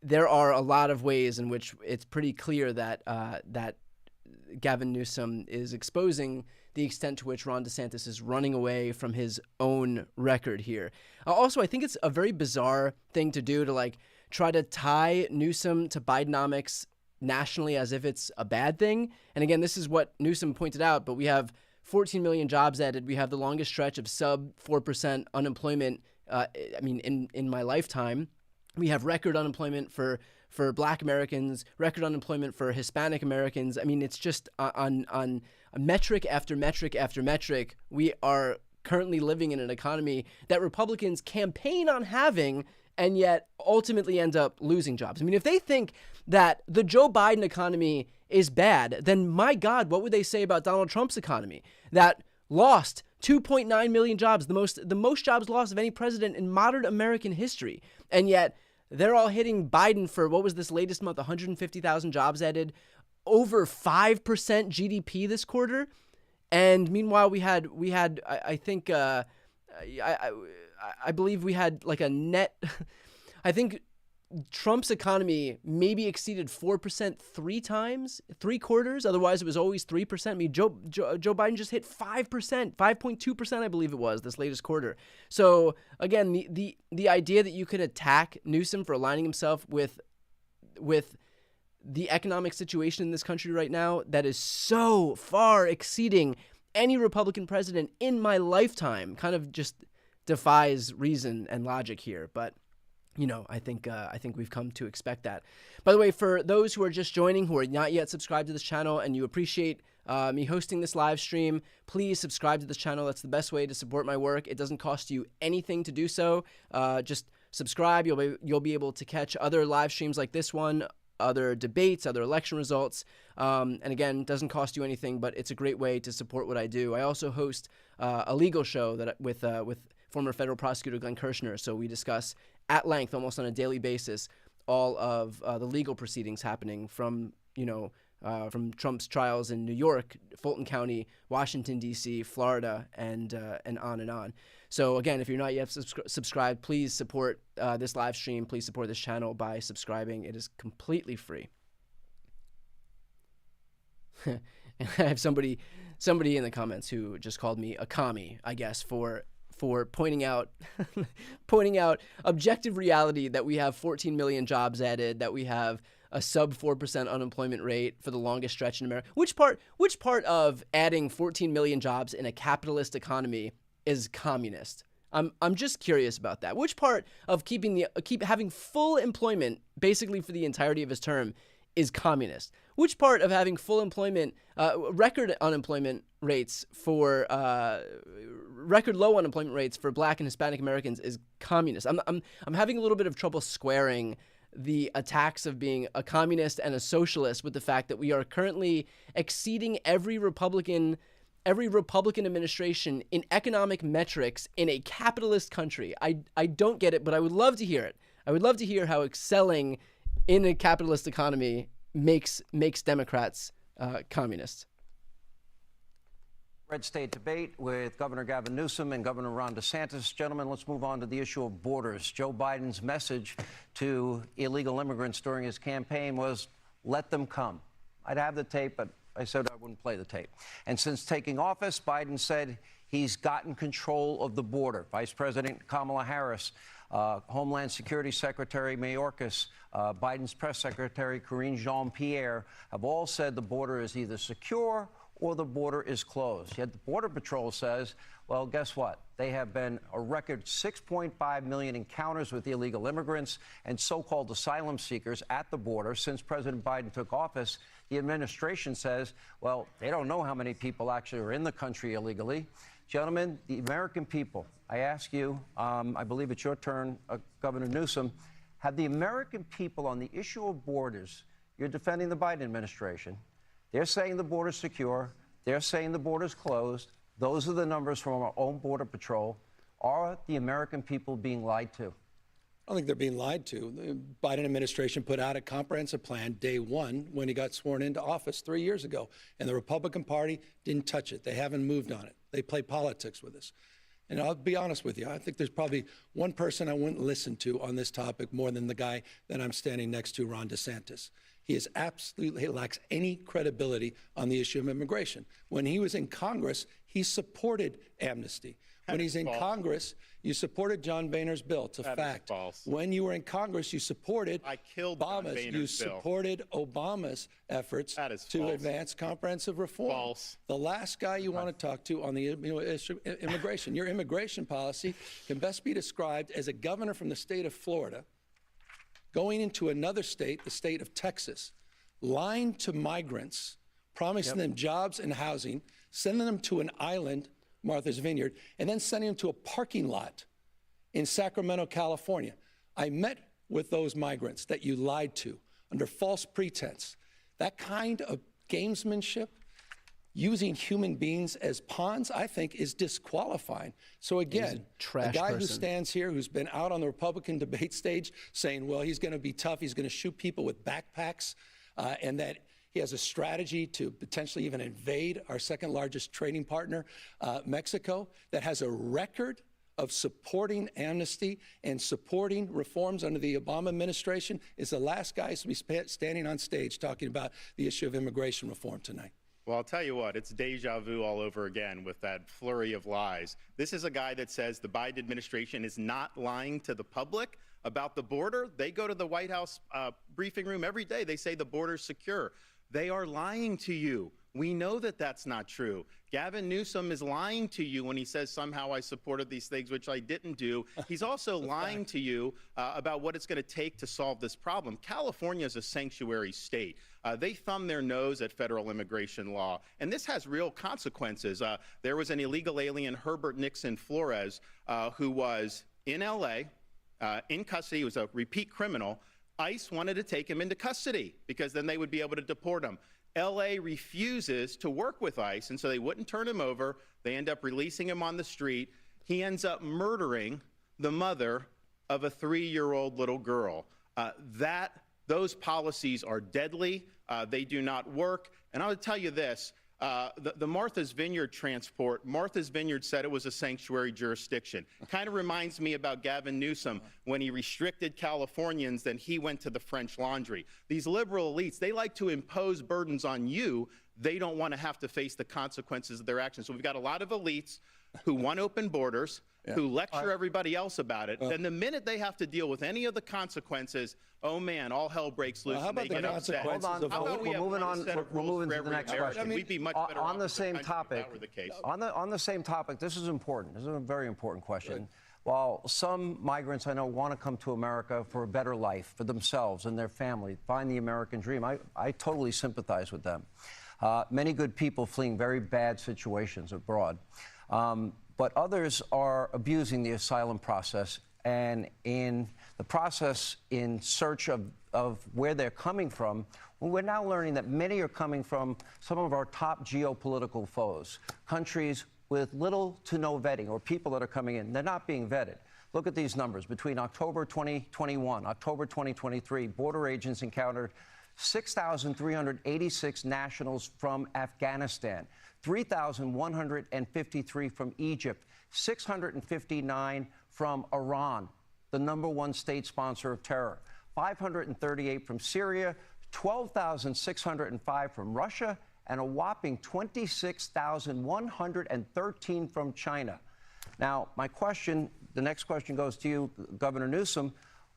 there are a lot of ways in which it's pretty clear that that Gavin Newsom is exposing the extent to which Ron DeSantis is running away from his own record here. Also, I think it's a very bizarre thing to do to try to tie Newsom to Bidenomics nationally as if it's a bad thing. And again, this is what Newsom pointed out, but we have 14 million jobs added. We have the longest stretch of sub 4% unemployment, in my lifetime. We have record unemployment for for Black Americans, record unemployment for Hispanic Americans. I mean, it's just on metric after metric after metric. We are currently living in an economy that Republicans campaign on having and yet ultimately end up losing jobs. I mean, if they think that the Joe Biden economy is bad, then my God, what would they say about Donald Trump's economy that lost 2.9 million jobs, the most jobs lost of any president in modern American history? And yet they're all hitting Biden for, what was this latest month, 150,000 jobs added, over 5% GDP this quarter. And meanwhile, we had I think I believe we had like a net, I think Trump's economy maybe exceeded 4% three quarters. Otherwise, it was always 3%. I mean, Joe Biden just hit 5%, 5.2%, I believe it was this latest quarter. So again, the idea that you could attack Newsom for aligning himself with the economic situation in this country right now that is so far exceeding any Republican president in my lifetime kind of just defies reason and logic here. But you know, I think we've come to expect that. By the way, for those who are just joining, who are not yet subscribed to this channel, and you appreciate me hosting this live stream, please subscribe to this channel. That's the best way to support my work. It doesn't cost you anything to do so. Just subscribe. You'll be able to catch other live streams like this one, other debates, other election results. And again, doesn't cost you anything, but it's a great way to support what I do. I also host a legal show that with former federal prosecutor Glenn Kirshner. So we discuss at length, almost on a daily basis, all of the legal proceedings happening from from Trump's trials in New York, Fulton County, Washington, D.C., Florida, and on and on. So again, if you're not yet subscribed, please support this live stream. Please support this channel by subscribing. It is completely free. I have somebody in the comments who just called me a commie, I guess, for pointing out objective reality that we have 14 million jobs added, that we have a sub 4% unemployment rate for the longest stretch in America. Which part of adding 14 million jobs in a capitalist economy is communist? I'm just curious about that. Which part of keep having full employment basically for the entirety of his term is communist? Which part of having full employment, record unemployment rates for record low unemployment rates for Black and Hispanic Americans is communist? I'm having a little bit of trouble squaring the attacks of being a communist and a socialist with the fact that we are currently exceeding every Republican administration in economic metrics in a capitalist country. I don't get it, but I would love to hear it. I would love to hear how excelling in a capitalist economy makes Democrats communists. Red State Debate with Governor Gavin Newsom and Governor Ron DeSantis. Gentlemen, let's move on to the issue of borders. Joe Biden's message to illegal immigrants during his campaign was, let them come. I'd have the tape, but I said I wouldn't play the tape. And since taking office, Biden said he's gotten control of the border. Vice President Kamala Harris, Homeland Security Secretary Mayorkas, Biden's press secretary Karine Jean-Pierre have all said the border is either secure or the border is closed. Yet the Border Patrol says, well, guess what? They have been a record 6.5 million encounters with illegal immigrants and so-called asylum seekers at the border since President Biden took office. The administration says, well, they don't know how many people actually are in the country illegally. Gentlemen, the American people, I ask you, I believe it's your turn, Governor Newsom, have the American people on the issue of borders, you're defending the Biden administration, they're saying the border's secure. They're saying the border's closed. Those are the numbers from our own Border Patrol. Are the American people being lied to? I don't think they're being lied to. The Biden administration put out a comprehensive plan day one when he got sworn into office 3 years ago, and the Republican Party didn't touch it. They haven't moved on it. They play politics with us. And I'll be honest with you, I think there's probably one person I wouldn't listen to on this topic more than the guy that I'm standing next to, Ron DeSantis. He lacks any credibility on the issue of immigration. When he was in Congress, he supported amnesty. When he's in Congress, you supported John Boehner's bill. It's a fact. When you were in Congress, you supported Obama's. You supported Obama's efforts to advance comprehensive reform. False. The last guy you want to talk to on the issue of immigration, your immigration policy can best be described as a governor from the state of Florida going into another state, the state of Texas, lying to migrants, promising them jobs and housing, sending them to an island, Martha's Vineyard, and then sending them to a parking lot in Sacramento, California. I met with those migrants that you lied to under false pretense. That kind of gamesmanship, using human beings as pawns, I think is disqualifying. So again, a guy who stands here who's been out on the Republican debate stage saying, well, he's going to be tough, he's going to shoot people with backpacks, and that he has a strategy to potentially even invade our second largest trading partner, Mexico, that has a record of supporting amnesty and supporting reforms under the Obama administration, is the last guy to be standing on stage talking about the issue of immigration reform tonight. Well, I'll tell you what, it's deja vu all over again with that flurry of lies. This is a guy that says the Biden administration is not lying to the public about the border. They go to the White House briefing room every day. They say the border's secure. They are lying to you. We know that that's not true. Gavin Newsom is lying to you when he says somehow I supported these things, which I didn't do. He's also lying to you about what it's going to take to solve this problem. California is a sanctuary state. They thumb their nose at federal immigration law, and this has real consequences. There was an illegal alien, Herbert Nixon Flores, who was in L.A., in custody. He was a repeat criminal. ICE wanted to take him into custody because then they would be able to deport him. L.A. refuses to work with ICE, and so they wouldn't turn him over. They end up releasing him on the street. He ends up murdering the mother of a 3-year-old little girl. Those policies are deadly. They do not work. And I would tell you this, the Martha's Vineyard transport, Martha's Vineyard said it was a sanctuary jurisdiction. Kind of reminds me about Gavin Newsom when he restricted Californians, then he went to the French Laundry. These liberal elites, they like to impose burdens on you. They don't want to have to face the consequences of their actions. So we've got a lot of elites who want open borders, who lecture everybody else about it. Then the minute they have to deal with any of the consequences, oh man, all hell breaks loose. How about the consequences? Hold on, we're moving on. We're moving to the next question. We'd be much better on the off same if that topic. were the case. On the same topic, this is important. This is a very important question. While some migrants I know want to come to America for a better life for themselves and their family, find the American dream, I totally sympathize with them. Many good people fleeing very bad situations abroad. But others are abusing the asylum process, and in the process in search of where they're coming from, we're now learning that many are coming from some of our top geopolitical foes, countries with little to no vetting, or people that are coming in. They're not being vetted. Look at these numbers. Between October 2021, October 2023, border agents encountered 6,386 nationals from Afghanistan, 3,153 from Egypt, 659 from Iran, the #1 state sponsor of terror, 538 from Syria, 12,605 from Russia, and a whopping 26,113 from China. Now, my question, the next question goes to you, Governor Newsom.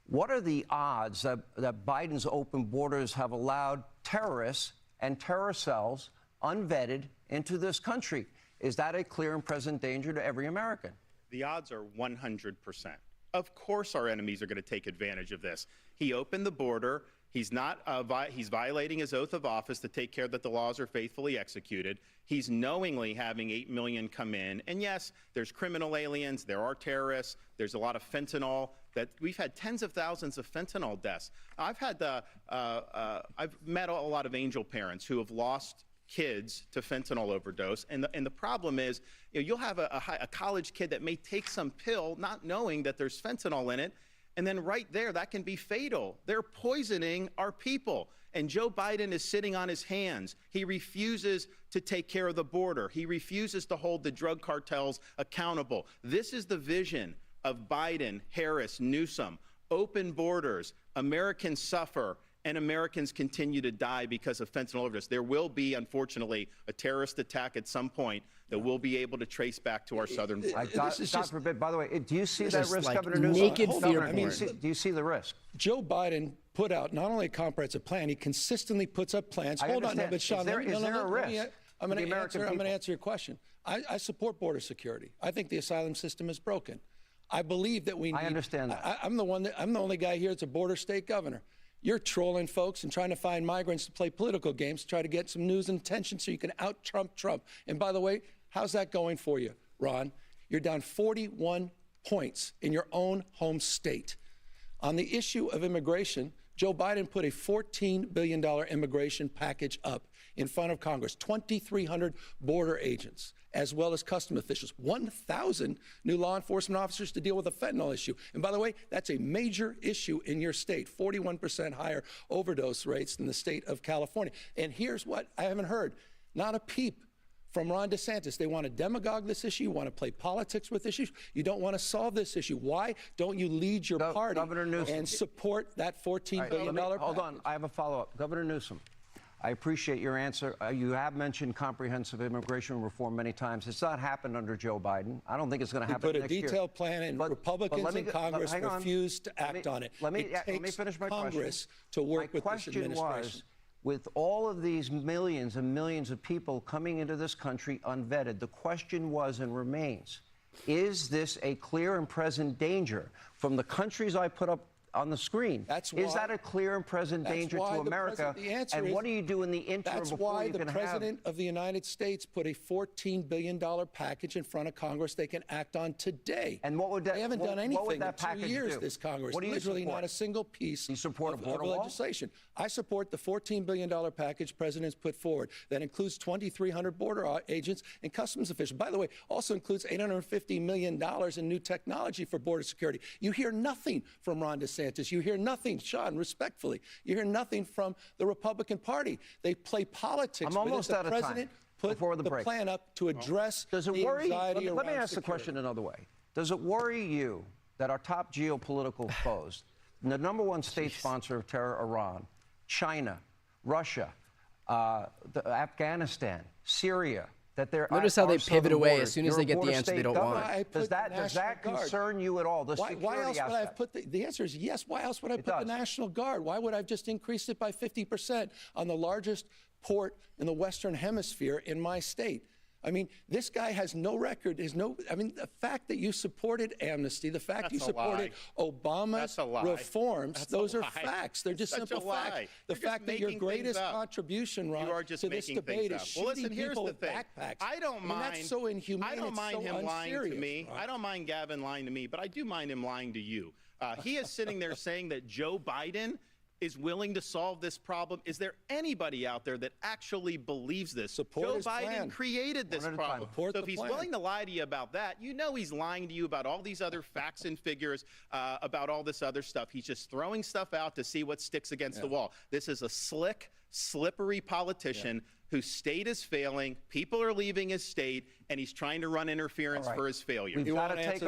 What are the odds that Biden's open borders have allowed terrorists and terror cells unvetted into this country? Is that a clear and present danger to every American? The odds are 100%. Of course our enemies are going to take advantage of this. He opened the border. He's not. He's violating his oath of office to take care that the laws are faithfully executed. He's knowingly having 8 million come in. And yes, there's criminal aliens. There are terrorists. There's a lot of fentanyl. That we've had tens of thousands of fentanyl deaths. I've met a lot of angel parents who have lost kids to fentanyl overdose, and the problem is, you'll have a college kid that may take some pill not knowing that there's fentanyl in it, and then right there that can be fatal. They're poisoning our people, and Joe Biden is sitting on his hands. He refuses to take care of the border. He refuses to hold the drug cartels accountable. This is the vision of Biden, Harris, Newsom. Open borders, Americans suffer, and Americans continue to die because of fentanyl overdose. There will be, unfortunately, a terrorist attack at some point that we'll be able to trace back to our southern border. God forbid. By the way, do you see that risk, like Governor Newsom? naked fear porn. Do you see the risk? Joe Biden put out not only a comprehensive plan, he consistently puts up plans. Hold on, no, but Sean, is there a risk? I'm going to answer your question. I support border security. I think the asylum system is broken. I believe that we need. I understand that. I'm the only guy here that's a border state governor. You're trolling folks and trying to find migrants to play political games to try to get some news and attention so you can out-Trump Trump. And by the way, how's that going for you, Ron? You're down 41 points in your own home state. On the issue of immigration, Joe Biden put a $14 billion immigration package up in front of Congress, 2,300 border agents, as well as custom officials, 1,000 new law enforcement officers to deal with the fentanyl issue. And by the way, that's a major issue in your state, 41% higher overdose rates than the state of California. And here's what I haven't heard, not a peep from Ron DeSantis. They want to demagogue this issue. You want to play politics with issues. You don't want to solve this issue. Why don't you lead your party and support that $14 billion package? Hold on. I have a follow-up. Governor Newsom, I appreciate your answer. You have mentioned comprehensive immigration reform many times. It's not happened under Joe Biden. I don't think it's going to happen next year. Put a detailed plan in. Republicans in Congress refused to act on it. Let me finish my Congress to work with this administration. My question was, with all of these millions and millions of people coming into this country unvetted, the question was and remains, is this a clear and present danger from the countries I put up on the screen? Is that a clear and present danger to America? And what do you do in the interim That's before why you the can President of the United States put a $14 billion package in front of Congress they can act on today. And what would that? They haven't done anything in 2 years, do? this Congress. What do you Literally support? not a single piece of legislation. I support the $14 billion package President's put forward. That includes 2,300 border agents and customs officials. By the way, also includes $850 million in new technology for border security. You hear nothing from Ron DeSantis. You hear nothing, Sean, respectfully. You hear nothing from the Republican Party. They play politics. I'm almost out of time. The President put the plan up to address Does it the worry? anxiety Let me around ask the security. question another way. Does it worry you that our top geopolitical foes, the number one state sponsor of terror, Iran, China, Russia, Afghanistan, Syria, that they're Notice how they pivot away as soon as they get the answer they don't want. Does that concern you at all? The Why else would I have put the answer is yes. Why else would I put the National Guard? Why would I have just increased it by 50% on the largest port in the Western Hemisphere in my state? I mean, this guy has no record. The fact that you supported amnesty, the fact you supported Obama's reforms, those are facts. They're just simple facts. The fact that your greatest contribution, Ron, to this debate is shooting people with backpacks. I don't mind. That's so inhumane. I don't mind him lying to me. Ron. I don't mind Gavin lying to me, but I do mind him lying to you. He is sitting there saying that Joe Biden is willing to solve this problem. Is there anybody out there that actually believes this? Joe Biden created this problem. So if he's willing to lie to you about that, you know he's lying to you about all these other facts and figures, about all this other stuff. He's just throwing stuff out to see what sticks against the wall. This is a slick, slippery politician whose state is failing, people are leaving his state, and he's trying to run interference for his failure. We've got to take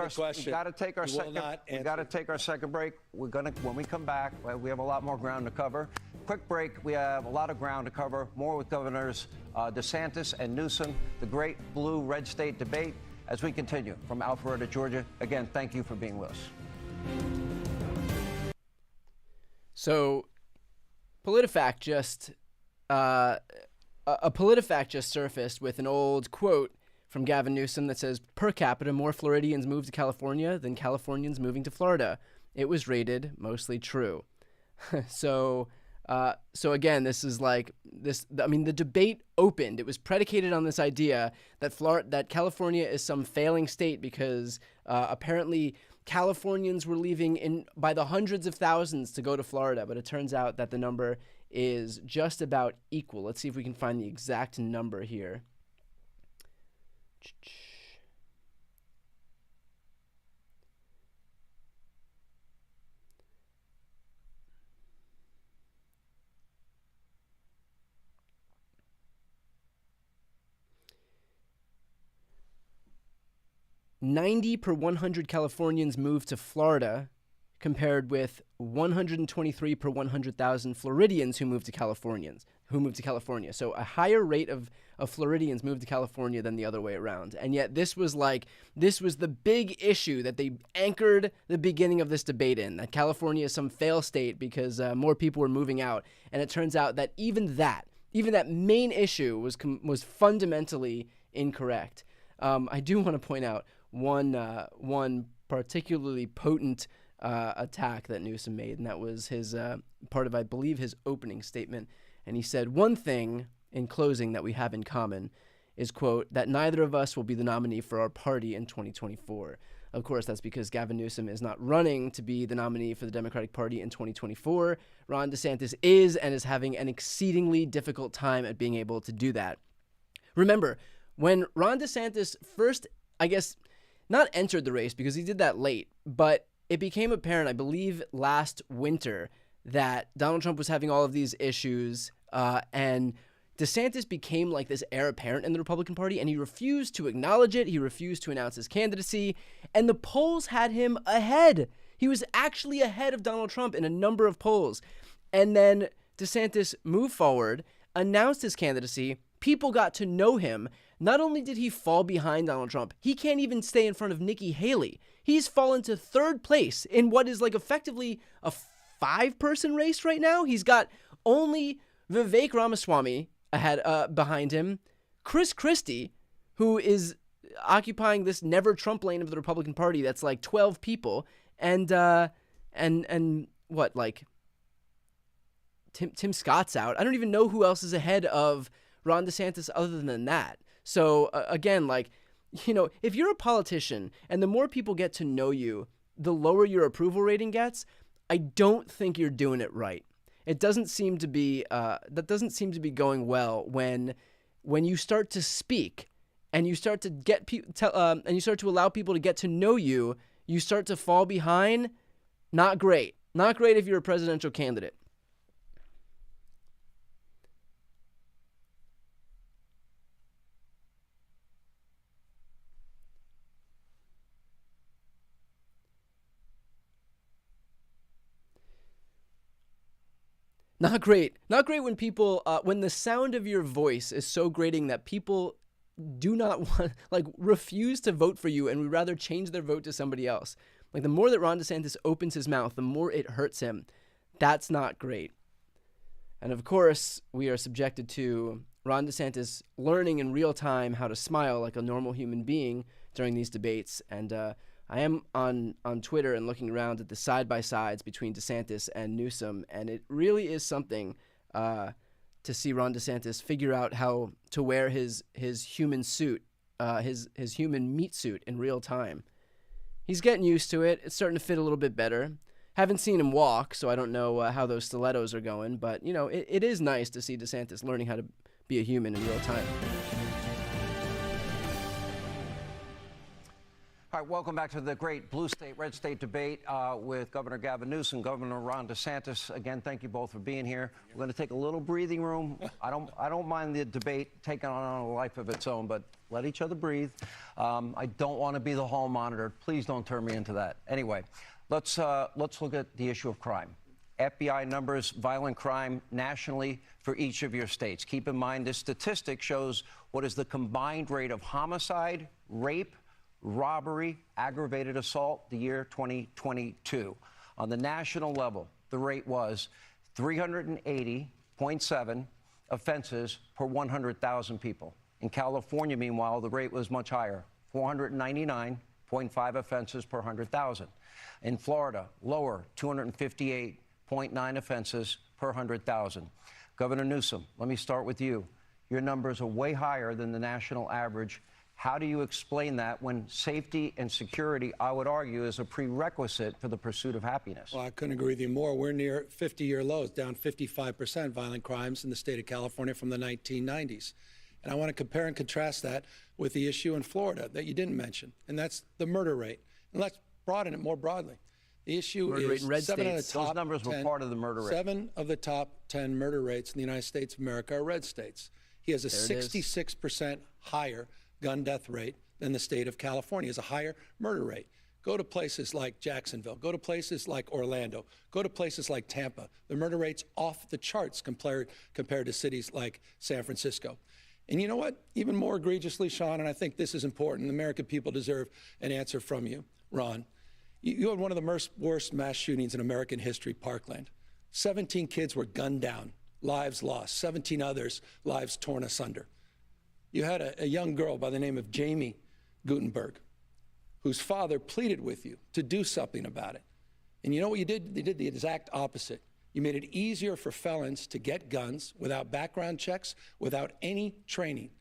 our second break. When we come back, we have a lot more ground to cover. Quick break. We have a lot of ground to cover. More with Governors DeSantis and Newsom, the great blue-red state debate, as we continue from Alpharetta, Georgia. Again, thank you for being with us. So, PolitiFact just a PolitiFact just surfaced with an old quote from Gavin Newsom that says, "Per capita, more Floridians move to California than Californians moving to Florida. It was rated mostly true." So again, this is like this. I mean, the debate opened. It was predicated on this idea that California is some failing state because apparently Californians were leaving by the hundreds of thousands to go to Florida, but it turns out that the number is just about equal. Let's see if we can find the exact number here. $90 per 100 Californians moved to Florida, compared with 123 per 100,000 Floridians who moved to California. So a higher rate of Floridians moved to California than the other way around. And yet this was the big issue that they anchored the beginning of this debate in, that California is some fail state because more people were moving out. And it turns out that even that main issue was fundamentally incorrect. I do want to point out one particularly potent attack that Newsom made, and that was his part of, I believe, his opening statement. And he said, one thing in closing that we have in common is, quote, that neither of us will be the nominee for our party in 2024. Of course, that's because Gavin Newsom is not running to be the nominee for the Democratic Party in 2024. Ron DeSantis is, and is having an exceedingly difficult time at being able to do that. Remember, when Ron DeSantis first, I guess, not entered the race because he did that late, but it became apparent, I believe, last winter that Donald Trump was having all of these issues, and DeSantis became like this heir apparent in the Republican Party, and he refused to acknowledge it. He refused to announce his candidacy, and the polls had him ahead. He was actually ahead of Donald Trump in a number of polls. And then DeSantis moved forward, announced his candidacy. People got to know him. Not only did he fall behind Donald Trump, he can't even stay in front of Nikki Haley. He's fallen to third place in what is like effectively a 5-person race right now. He's got only Vivek Ramaswamy ahead, behind him, Chris Christie, who is occupying this never Trump lane of the Republican Party that's like 12 people, and what, like Tim Scott's out. I don't even know who else is ahead of Ron DeSantis other than that. So again, like, you know, if you're a politician and the more people get to know you, the lower your approval rating gets, I don't think you're doing it right. It doesn't seem to be that doesn't seem to be going well when you start to speak and you start to get and you start to allow people to get to know you, you start to fall behind. Not great. Not great if you're a presidential candidate. Not great. Not great when people, when the sound of your voice is so grating that people do not want, like, refuse to vote for you and would rather change their vote to somebody else. Like, the more that Ron DeSantis opens his mouth, the more it hurts him. That's not great. And of course, we are subjected to Ron DeSantis learning in real time how to smile like a normal human being during these debates. And I am on Twitter and looking around at the side-by-sides between DeSantis and Newsom, and it really is something to see Ron DeSantis figure out how to wear his human suit, his human meat suit in real time. He's getting used to it. It's starting to fit a little bit better. Haven't seen him walk, so I don't know how those stilettos are going, but, you know, it is nice to see DeSantis learning how to be a human in real time. All right, welcome back to the great blue state, red state debate with Governor Gavin Newsom, Governor Ron DeSantis. Again, thank you both for being here. We're going to take a little breathing room. I don't mind the debate taking on a life of its own, but let each other breathe. I don't want to be the hall monitor. Please don't turn me into that. Anyway, let's look at the issue of crime. FBI numbers violent crime nationally for each of your states. Keep in mind, this statistic shows what is the combined rate of homicide, rape, robbery, aggravated assault, the year 2022. On the national level, the rate was 380.7 offenses per 100,000 people. In California, meanwhile, the rate was much higher, 499.5 offenses per 100,000. In Florida, lower, 258.9 offenses per 100,000. Governor Newsom, let me start with you. Your numbers are way higher than the national average. How do you explain that when safety and security, I would argue, is a prerequisite for the pursuit of happiness? Well, I couldn't agree with you more. We're near 50-year lows, down 55% violent crimes in the state of California from the 1990s. And I want to compare and contrast that with the issue in Florida that you didn't mention, and that's the murder rate. And let's broaden it more broadly. The issue is 7 of the top Those numbers were part of the murder rate. 7 of the top 10 murder rates in the United States of America are red states. He has a 66% higher gun death rate than the state of California. Has a higher murder rate. Go to places like Jacksonville. Go to places like Orlando. Go to places like Tampa. The murder rate's off the charts compared to cities like San Francisco. And you know what? Even more egregiously, Sean, and I think this is important, the American people deserve an answer from you, Ron. You had one of the worst mass shootings in American history, Parkland. 17 kids were gunned down, lives lost, 17 others, lives torn asunder. You had a young girl by the name of Jamie Gutenberg, whose father pleaded with you to do something about it. And you know what you did? You did the exact opposite. You made it easier for felons to get guns without background checks, without any training.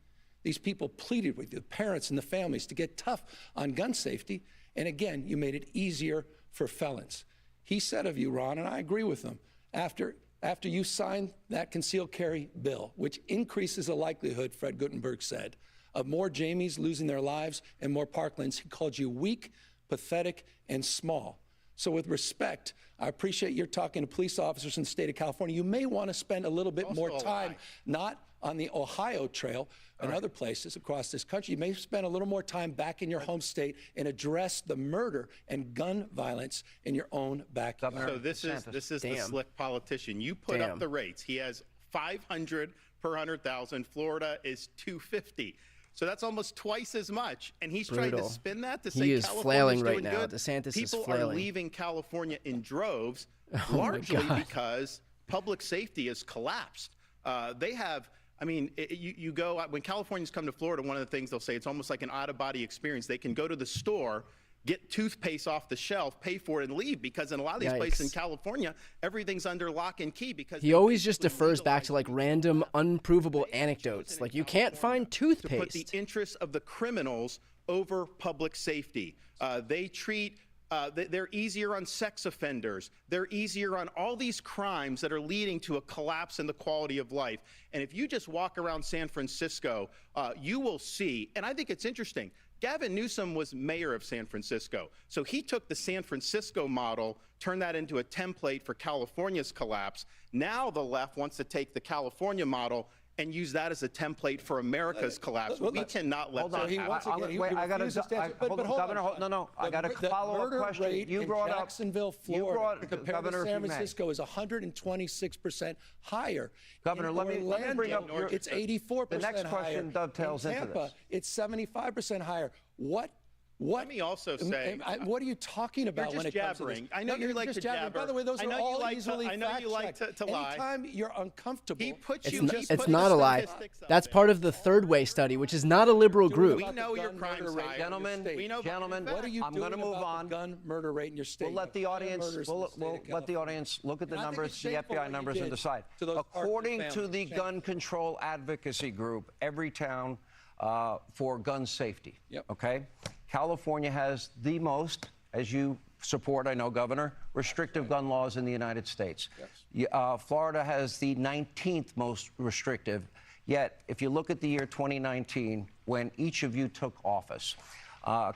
These people pleaded with you, the parents and the families, to get tough on gun safety. And again, you made it easier for felons. He said of you, Ron, and I agree with him, after you signed that concealed carry bill, which increases the likelihood, Fred Guttenberg said, of more Jamies losing their lives and more Parklands, he called you weak, pathetic, and small. So with respect, I appreciate you're talking to police officers in the state of California. You may want to spend a little bit more time, not on the Ohio Trail and other places across this country. You may spend a little more time back in your home state and address the murder and gun violence in your own backyard. So this is the slick politician. You put up the rates. He has 500 per 100,000. Florida is 250. So that's almost twice as much, and he's trying to spin that to say he is California's flailing right doing now. good. DeSantis is People flailing. are leaving California in droves, largely because public safety has collapsed. They have, I mean, you go, when Californians come to Florida, one of the things they'll say, it's almost like an out-of-body experience. They can go to the store, get toothpaste off the shelf, pay for it, and leave, because in a lot of these places in California, everything's under lock and key. Because he always just defers back to like random, unprovable anecdotes. Like, you can't find toothpaste. To put the interests of the criminals over public safety. They treat, they're easier on sex offenders. They're easier on all these crimes that are leading to a collapse in the quality of life. And if you just walk around San Francisco, you will see, and I think it's interesting, Gavin Newsom was mayor of San Francisco. So he took the San Francisco model, turned that into a template for California's collapse. Now the left wants to take the California model and use that as a template for America's collapse. We cannot let that happen. Wait, I got to, Governor, no, I got a follow-up question. You brought up Jacksonville, Florida, compared to San Francisco, is 126% higher. Governor, let me bring up it's 84% the next question dovetails into this. It's 75% higher. Let me also say, what are you talking about when it comes to this? I know you like to jabber. By the way, those are all easily I know you like to lie. Anytime you're uncomfortable, it's not a lie. That's part of the Third Way study, which is not a liberal group. We know your crime's high. Gentlemen, what are you I'm going to move on. The gun murder rate in your state? We'll let the audience. We'll let the audience look at the numbers, the FBI numbers, and decide. According to the gun control advocacy group, every town for gun safety. Okay. California has the most, as you support, I know, Governor, restrictive gun laws in the United States. Florida has the 19th most restrictive. Yet, if you look at the year 2019, when each of you took office,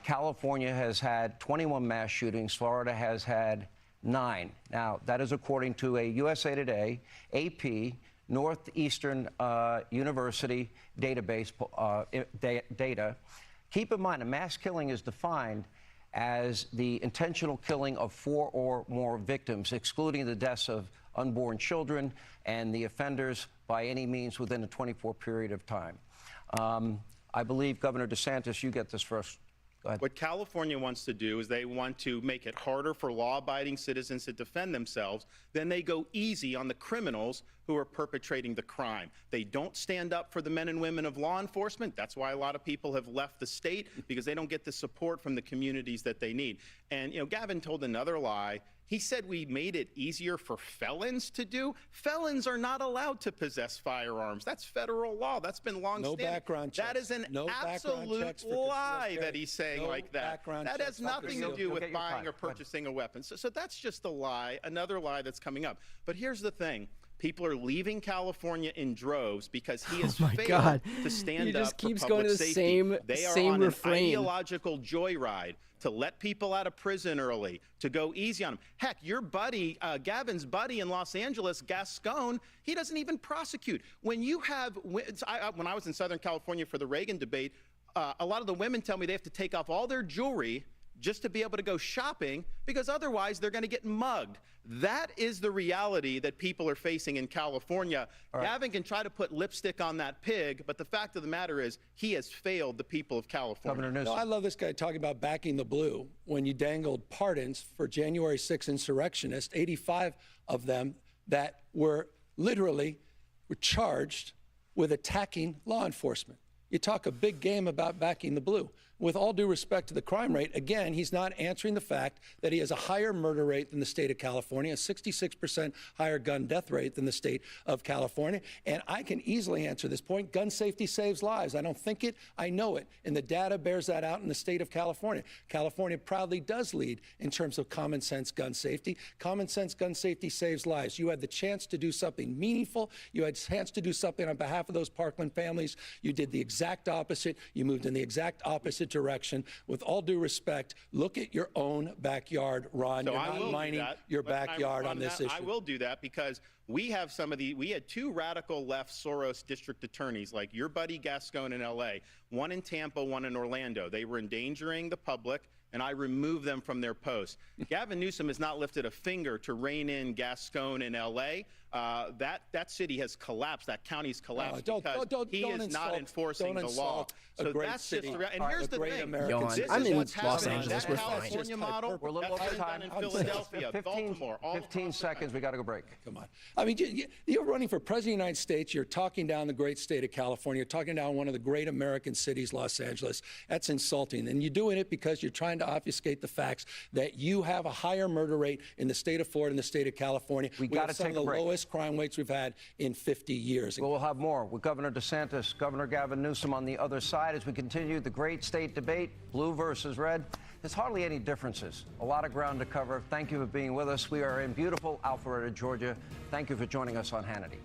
California has had 21 mass shootings. Florida has had 9. Now, that is according to a USA Today, AP, Northeastern University database data. Keep in mind, a mass killing is defined as the intentional killing of 4 or more victims, excluding the deaths of unborn children and the offenders by any means within a 24 period of time. I believe, Governor DeSantis, you get this first. What California wants to do is they want to make it harder for law-abiding citizens to defend themselves. Then they go easy on the criminals who are perpetrating the crime. They don't stand up for the men and women of law enforcement. That's why a lot of people have left the state, because they don't get the support from the communities that they need. And, you know, Gavin told another lie. He said we made it easier for felons to do. Felons are not allowed to possess firearms. That's federal law. That's been long-standing. No background checks. That is an absolute lie that he's saying like that. That has nothing to do with buying or purchasing a weapon. So that's just a lie, another lie that's coming up. But here's the thing. People are leaving California in droves because he has failed to stand up for public safety. He just keeps going to the same refrain. They are on an ideological joyride to let people out of prison early, to go easy on them. Heck, your buddy, Gavin's buddy in Los Angeles, Gascon, he doesn't even prosecute. When you have, when I was in Southern California for the Reagan debate, a lot of the women tell me they have to take off all their jewelry just to be able to go shopping, because otherwise they're going to get mugged. That is the reality that people are facing in California. Gavin can try to put lipstick on that pig, but the fact of the matter is he has failed the people of California. No, I love this guy talking about backing the blue when you dangled pardons for January 6 insurrectionists, 85 of them that were literally charged with attacking law enforcement. you talk a big game about backing the blue. With all due respect to the crime rate, again, he's not answering the fact that he has a higher murder rate than the state of California, a 66% higher gun death rate than the state of California. And I can easily answer this point. Gun safety saves lives. I don't think it, I know it. And the data bears that out in the state of California. California proudly does lead in terms of common sense gun safety. Common sense gun safety saves lives. You had the chance to do something meaningful. You had a chance to do something on behalf of those Parkland families. You did the exact opposite. You moved in the exact opposite direction. With all due respect, look at your own backyard, Ron. So You're I not will mining do that, your but can I backyard respond on to this that? issue. I will do that because we have we had two radical left Soros district attorneys, like your buddy Gascon in LA, one in Tampa, one in Orlando. They were endangering the public, and I removed them from their posts. Gavin Newsom has not lifted a finger to rein in Gascon in LA. That city has collapsed. That county's collapsed because he is not enforcing the law. So that's just the and here's the thing. I'm in What's Los happening. Angeles. That We're fine. California model, We're a little that's over done time. in Philadelphia, 15 Baltimore, all 15 seconds. We got to go break. Come on. I mean, you're running for president of the United States. You're talking down the great state of California. You're talking down one of the great American cities, Los Angeles. That's insulting. And you're doing it because you're trying to obfuscate the facts that you have a higher murder rate in the state of Florida and the state of California. We got to some take of a the break. lowest crime rates we've had in 50 years. We'll have more with Governor DeSantis, Governor Gavin Newsom on the other side as we continue the great state debate, blue versus red. There's hardly any differences. A lot of ground to cover. Thank you for being with us. We are in beautiful Alpharetta, Georgia. Thank you for joining us on Hannity.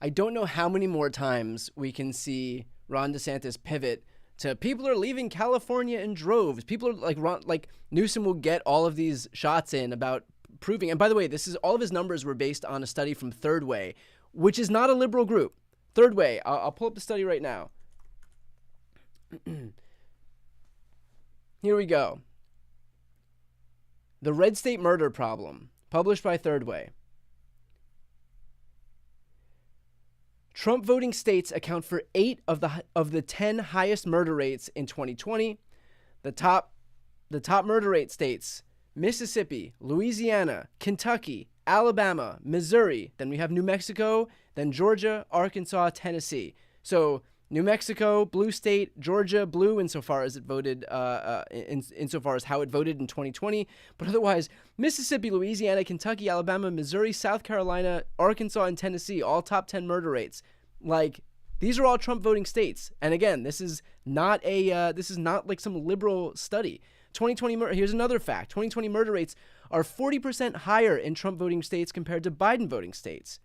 I don't know how many more times we can see Ron DeSantis pivot to people are leaving California in droves. People are like Newsom will get all of these shots in about proving. And by the way, this is all of his numbers were based on a study from Third Way, which is not a liberal group. Third Way. I'll pull up the study right now. Here we go. The Red State Murder Problem, published by Third Way. Trump voting states account for 8 of the 10 highest murder rates in 2020. The top murder rate states: Mississippi, Louisiana, Kentucky, Alabama, Missouri. Then we have New Mexico, then Georgia, Arkansas, Tennessee. So New Mexico, blue state; Georgia, blue insofar as it voted, insofar as how it voted in 2020. But otherwise, Mississippi, Louisiana, Kentucky, Alabama, Missouri, South Carolina, Arkansas, and Tennessee, all top 10 murder rates. Like, these are all Trump voting states. And again, this is not like some liberal study. 2020 here's another fact: 2020 murder rates are 40% higher in Trump voting states compared to Biden voting states.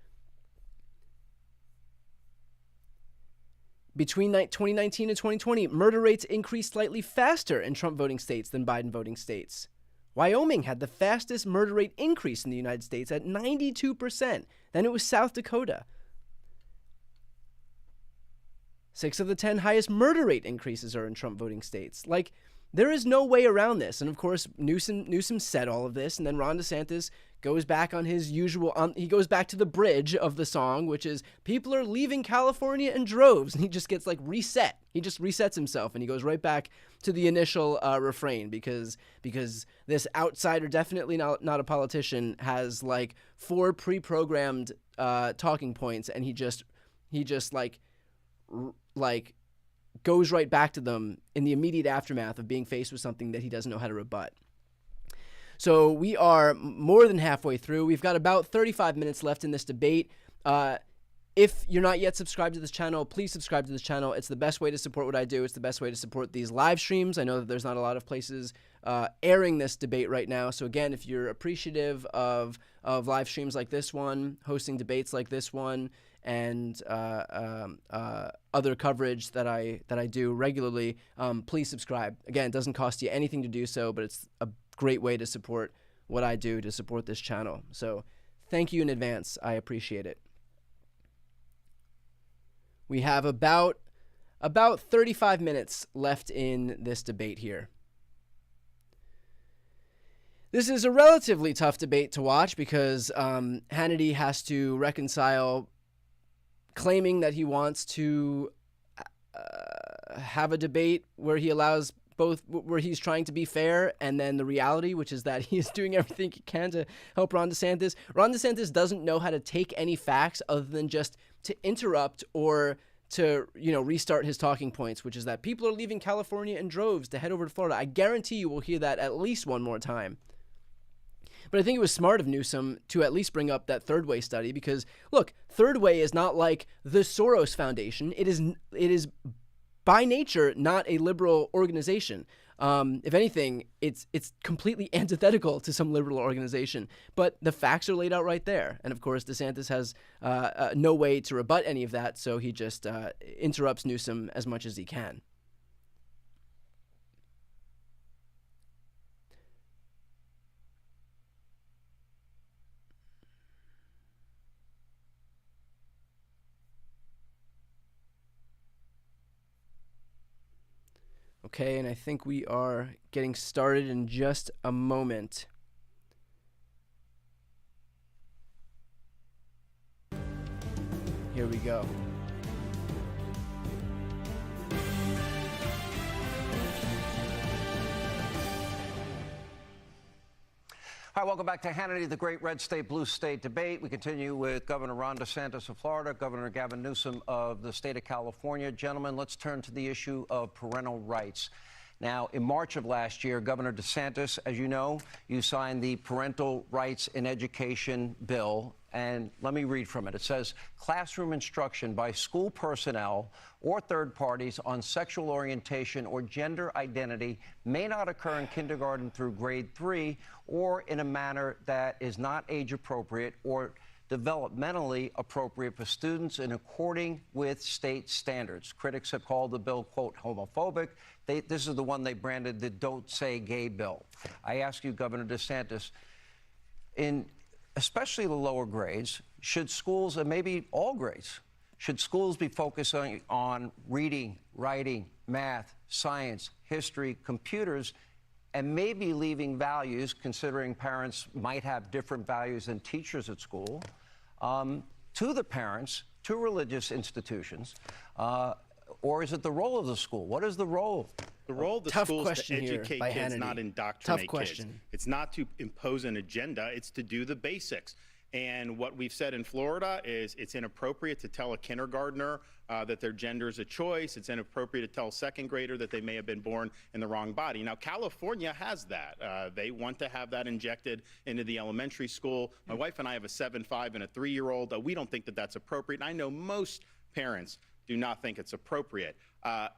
Between 2019 and 2020, murder rates increased slightly faster in Trump voting states than Biden voting states. Wyoming had the fastest murder rate increase in the United States at 92%. Then it was South Dakota. 6 of the 10 highest murder rate increases are in Trump voting states. Like, there is no way around this. And of course, Newsom said all of this, and then Ron DeSantis goes back on his usual, he goes back to the bridge of the song, which is people are leaving California in droves, and he just gets like reset. He just resets himself, and he goes right back to the initial refrain because this outsider, definitely not a politician, has like 4 pre-programmed talking points, and he just goes right back to them in the immediate aftermath of being faced with something that he doesn't know how to rebut. So we are more than halfway through. We've got about 35 minutes left in this debate. If you're not yet subscribed to this channel, please subscribe to this channel. It's the best way to support what I do. It's the best way to support these live streams. I know that there's not a lot of places airing this debate right now. So again, if you're appreciative of live streams like this one, hosting debates like this one, and other coverage that I do regularly, please subscribe. Again, it doesn't cost you anything to do so, but it's a great way to support what I do, to support this channel. So thank you in advance. I appreciate it. We have about 35 minutes left in this debate here. This is a relatively tough debate to watch because Hannity has to reconcile claiming that he wants to have a debate where he allows both where he's trying to be fair and then the reality, which is that he is doing everything he can to help Ron DeSantis. Ron DeSantis doesn't know how to take any facts other than just to interrupt or to, restart his talking points, which is that people are leaving California in droves to head over to Florida. I guarantee you will hear that at least one more time. But I think it was smart of Newsom to at least bring up that Third Way study because, look, Third Way is not like the Soros Foundation. It is by nature not a liberal organization. If anything, it's completely antithetical to some liberal organization. But the facts are laid out right there. And, of course, DeSantis has no way to rebut any of that, so he just interrupts Newsom as much as he can. Okay, and I think we are getting started in just a moment. Here we go. Hi, welcome back to Hannity, the Great Red State, Blue State debate. We continue with Governor Ron DeSantis of Florida, Governor Gavin Newsom of the state of California. Gentlemen, let's turn to the issue of parental rights. Now, in March of last year, Governor DeSantis, as you know, you signed the Parental Rights in Education bill. And let me read from it. It says, classroom instruction by school personnel or third parties on sexual orientation or gender identity may not occur in kindergarten through grade 3 or in a manner that is not age appropriate or developmentally appropriate for students in according with state standards. Critics have called the bill, quote, homophobic. This is the one they branded the Don't Say Gay bill. I ask you, Governor DeSantis, especially the lower grades, should schools, and maybe all grades, should schools be focusing on reading, writing, math, science, history, computers, and maybe leaving values, considering parents might have different values than teachers at school, to the parents, to religious institutions, or is it the role of the school? What is the role? The role of the school is to educate kids, not indoctrinate kids. It's not to impose an agenda, it's to do the basics. And what we've said in Florida is it's inappropriate to tell a kindergartner that their gender is a choice. It's inappropriate to tell a second grader that they may have been born in the wrong body. Now, California has that. They want to have that injected into the elementary school. My wife and I have a 7-5 and a 3-year-old. We don't think that that's appropriate. And I know most parents do not think it's appropriate.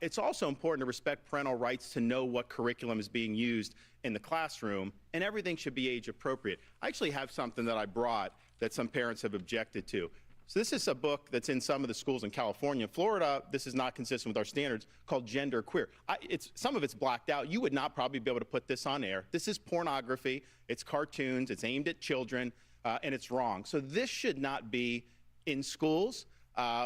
It's also important to respect parental rights to know what curriculum is being used in the classroom, and everything should be age appropriate. I actually have something that I brought that some parents have objected to. So this is a book that's in some of the schools in California. In Florida, this is not consistent with our standards, called Gender Queer. Some of it's blacked out. You would not probably be able to put this on air. This is pornography. It's cartoons. It's aimed at children, and it's wrong. So this should not be in schools.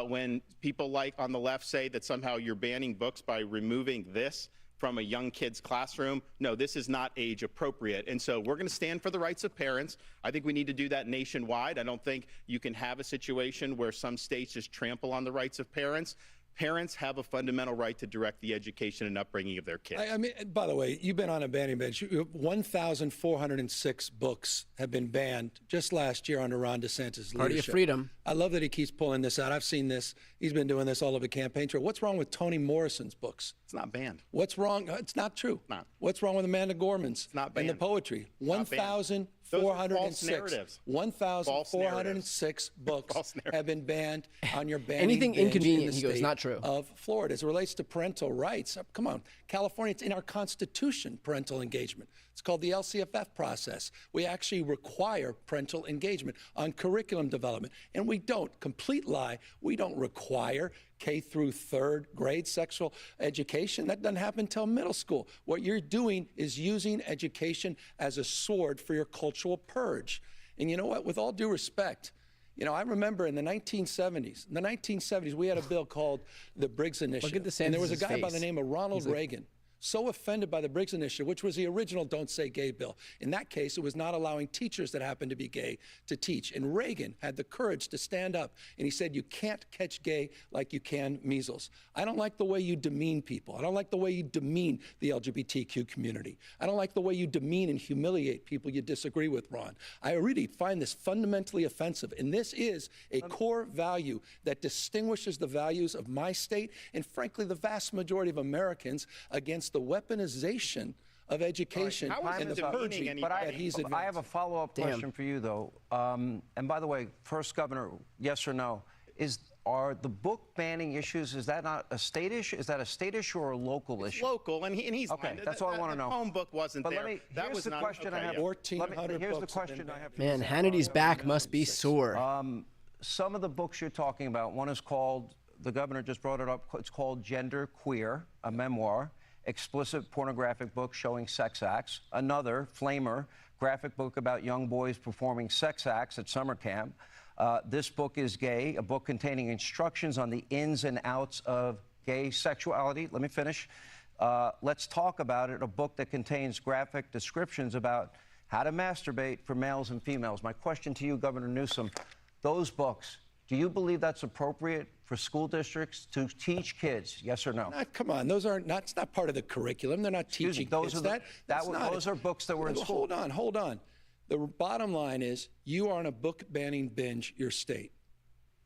When people like on the left say that somehow you're banning books by removing this from a young kid's classroom, no, this is not age appropriate. And so we're going to stand for the rights of parents. I think we need to do that nationwide. I don't think you can have a situation where some states just trample on the rights of parents. Parents have a fundamental right to direct the education and upbringing of their kids. I mean, by the way, you've been on a banning bench. 1,406 books have been banned just last year under Ron DeSantis' leadership. Party of freedom. I love that he keeps pulling this out. I've seen this. He's been doing this all over the campaign trail. What's wrong with Toni Morrison's books? It's not banned. What's wrong? It's not true. Not. What's wrong with Amanda Gorman's? It's not banned. And the poetry? 1,406. 1,406 books have been banned on your banning Anything bench inconvenient, in the he goes, state not true. of Florida. As it relates to parental rights, come on. California, it's in our Constitution, parental engagement. It's called the LCFF process. We actually require parental engagement on curriculum development. And we don't, complete lie, we don't require K through 3rd grade sexual education. That doesn't happen until middle school. What you're doing is using education as a sword for your cultural purge. And you know what? With all due respect, I remember in the 1970s. In the 1970s, we had a bill called the Briggs Initiative. Look at DeSantis' and there was a guy face. by the name of Ronald Reagan so offended by the Briggs Initiative, which was the original Don't Say Gay bill. In that case, it was not allowing teachers that happened to be gay to teach. And Reagan had the courage to stand up, and he said, you can't catch gay like you can measles. I don't like the way you demean people. I don't like the way you demean the LGBTQ community. I don't like the way you demean and humiliate people you disagree with, Ron. I really find this fundamentally offensive, and this is a core value that distinguishes the values of my state and, frankly, the vast majority of Americans against the weaponization of education and the purging that he's advancing. I have a follow-up question for you, though. And by the way, first, Governor, yes or no, are the book banning issues, is that not a state issue? Is that a state issue or a local issue? Local, and he's okay. That's all I want to know. The home book wasn't but there. That was the question I have. 1,400 Here's the books question I have. Man, Hannity's back must be sore. Some of the books you're talking about, one is called, the governor just brought it up, it's called Gender Queer, a memoir, explicit pornographic book showing sex acts. Another, Flamer, graphic book about young boys performing sex acts at summer camp. This book is Gay, a book containing instructions on the ins and outs of gay sexuality. Let me finish. Let's Talk About It, a book that contains graphic descriptions about how to masturbate for males and females. My question to you, Governor Newsom, those books, do you believe that's appropriate for school districts to teach kids, yes or no? Come on, those aren't, it's not part of the curriculum. They're not teaching those kids are those are books that were in school. Hold on. The bottom line is you are on a book banning binge, your state.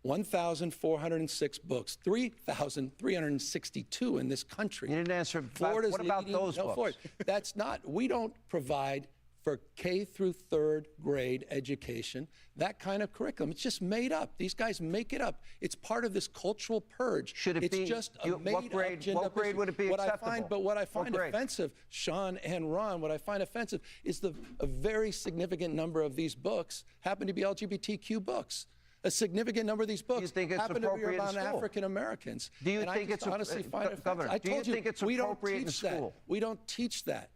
1,406 books, 3,362 in this country. You didn't answer. Florida's what about those books? Florida. That's not, we don't provide for K through third grade education that kind of curriculum. It's just made up. These guys make it up. It's part of this cultural purge. Should it it's be? Just a made what grade? What grade would it be acceptable? What I find offensive, Sean and Ron, what I find offensive is a very significant number of these books happen to be LGBTQ books. A significant number of these books happen to be about African Americans. Do you think it's honestly Governor? I told you, we don't teach that. We don't teach that.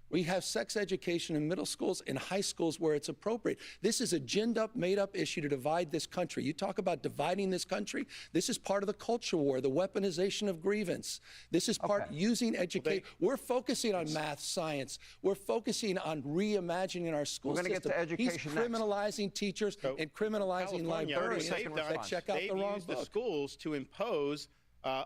We have sex education in middle schools and high schools where it's appropriate. This is a ginned up, made up issue to divide this country. You talk about dividing this country. This is part of the culture war, the weaponization of grievance. This is part using education. We're focusing on math, science. We're focusing on reimagining our school system. We're going to get to education He's criminalizing teachers and criminalizing librarians that check out the wrong book. The schools to impose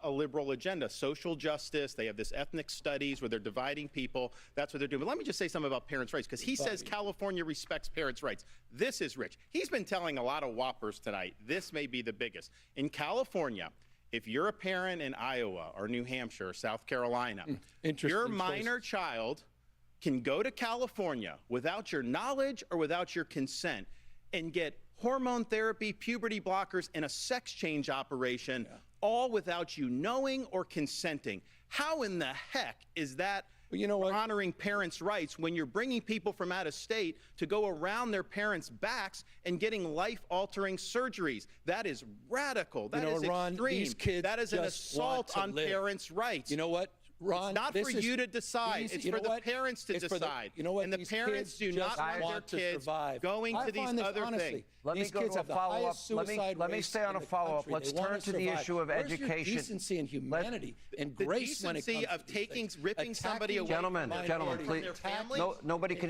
a liberal agenda, social justice. They have this ethnic studies where they're dividing people. That's what they're doing. But let me just say something about parents' rights, because he says California respects parents' rights. This is rich. He's been telling a lot of whoppers tonight. This may be the biggest. In California, if you're a parent in Iowa or New Hampshire or South Carolina, your minor child can go to California without your knowledge or without your consent and get hormone therapy, puberty blockers, and a sex change operation, all without you knowing or consenting. How in the heck is that honoring parents' rights when you're bringing people from out of state to go around their parents' backs and getting life-altering surgeries? That is radical. That is Ron, extreme. These kids that is an assault on parents' rights. You know what, Ron? It's not for you to decide. It's for the parents to decide. And the parents do not want their kids going to these other things. Let me go to a follow-up. Let me stay on a follow-up. Let's turn to the issue of education. Where's your decency and humanity and grace when it comes of ripping somebody away gentlemen, please. Nobody can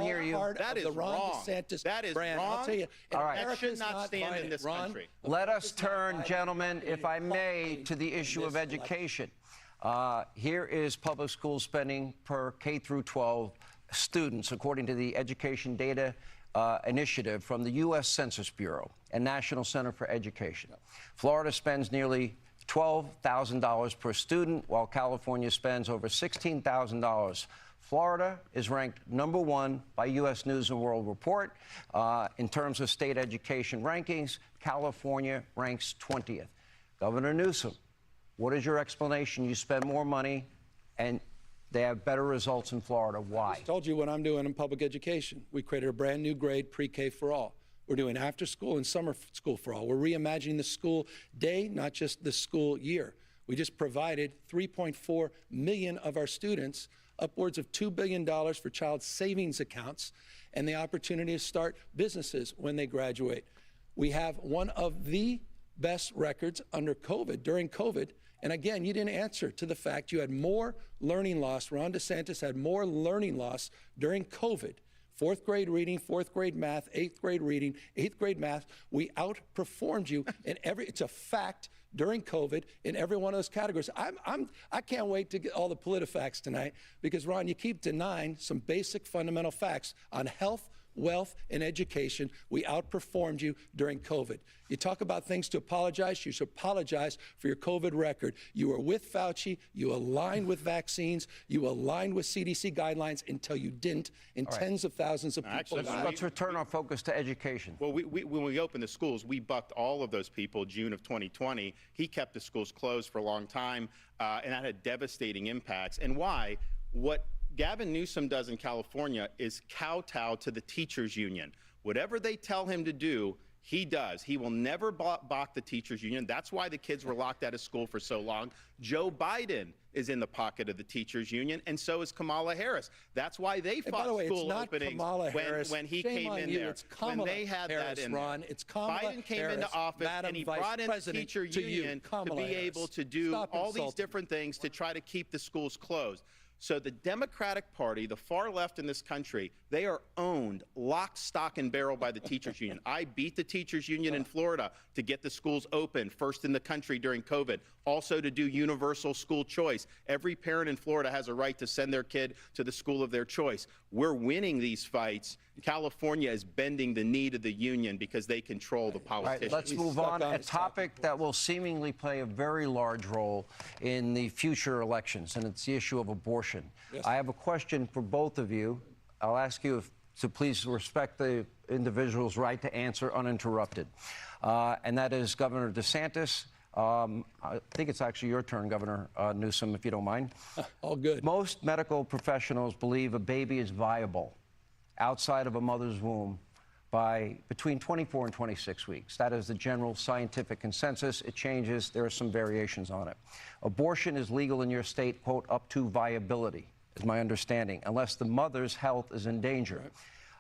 hear you. That is wrong. That is wrong. I'll tell you. All right. That should not stand in this country. Let us turn, gentlemen, if I may, to the issue of education. Here is public school spending per K through 12 students, according to the Education Data Initiative from the U.S. Census Bureau and National Center for Education. Florida spends nearly $12,000 per student, while California spends over $16,000. Florida is ranked #1 by U.S. News & World Report. In terms of state education rankings, California ranks 20th. Governor Newsom, what is your explanation? You spend more money and they have better results in Florida. Why? I just told you what I'm doing in public education. We created a brand new grade, pre-K for all. We're doing after school and summer school for all. We're reimagining the school day, not just the school year. We just provided 3.4 million of our students upwards of $2 billion for child savings accounts and the opportunity to start businesses when they graduate. We have one of the best records under COVID, during COVID. And again, you didn't answer to the fact you had more learning loss. Ron DeSantis had more learning loss during COVID. 4th grade reading, 4th grade math, 8th grade reading, 8th grade math. We outperformed you in it's a fact during COVID in every one of those categories. I can't wait to get all the PolitiFacts tonight because, Ron, you keep denying some basic fundamental facts on health, wealth, and education. We outperformed you during COVID. You talk about things to apologize. You should apologize for your COVID record. You were with Fauci. You aligned with vaccines. You aligned with CDC guidelines until you didn't, and tens of thousands of people died. Let's return our focus to education. Well, when we opened the schools, we bucked all of those people June of 2020. He kept the schools closed for a long time, and that had devastating impacts. And why? What Gavin Newsom does in California is kowtow to the teachers union. Whatever they tell him to do, he does. He will never balk the teachers union. That's why the kids were locked out of school for so long. Joe Biden is in the pocket of the teachers union, and so is Kamala Harris. That's why they fought school openings when he came in there. It's Kamala when they had Harris, that in Ron. there. It's Kamala Biden came Harris, into office and he brought in the teacher union to be able to do all these different things to try to keep the schools closed. So the Democratic Party, the far left in this country, they are owned lock, stock, and barrel by the teachers union. I beat the teachers union in Florida to get the schools open, first in the country during COVID, also to do universal school choice. Every parent in Florida has a right to send their kid to the school of their choice. We're winning these fights. California is bending the knee to the union because they control the politicians. All right, let's move on. A topic that will seemingly play a very large role in the future elections, and it's the issue of abortion. Yes. I have a question for both of you. I'll ask you to please respect the individual's right to answer uninterrupted. And that is Governor DeSantis. I think it's actually your turn, Governor Newsom, if you don't mind. All good. Most medical professionals believe a baby is viable outside of a mother's womb by between 24 and 26 weeks. That is the general scientific consensus. It changes. There are some variations on it. Abortion is legal in your state, quote, up to viability, is my understanding, unless the mother's health is in danger.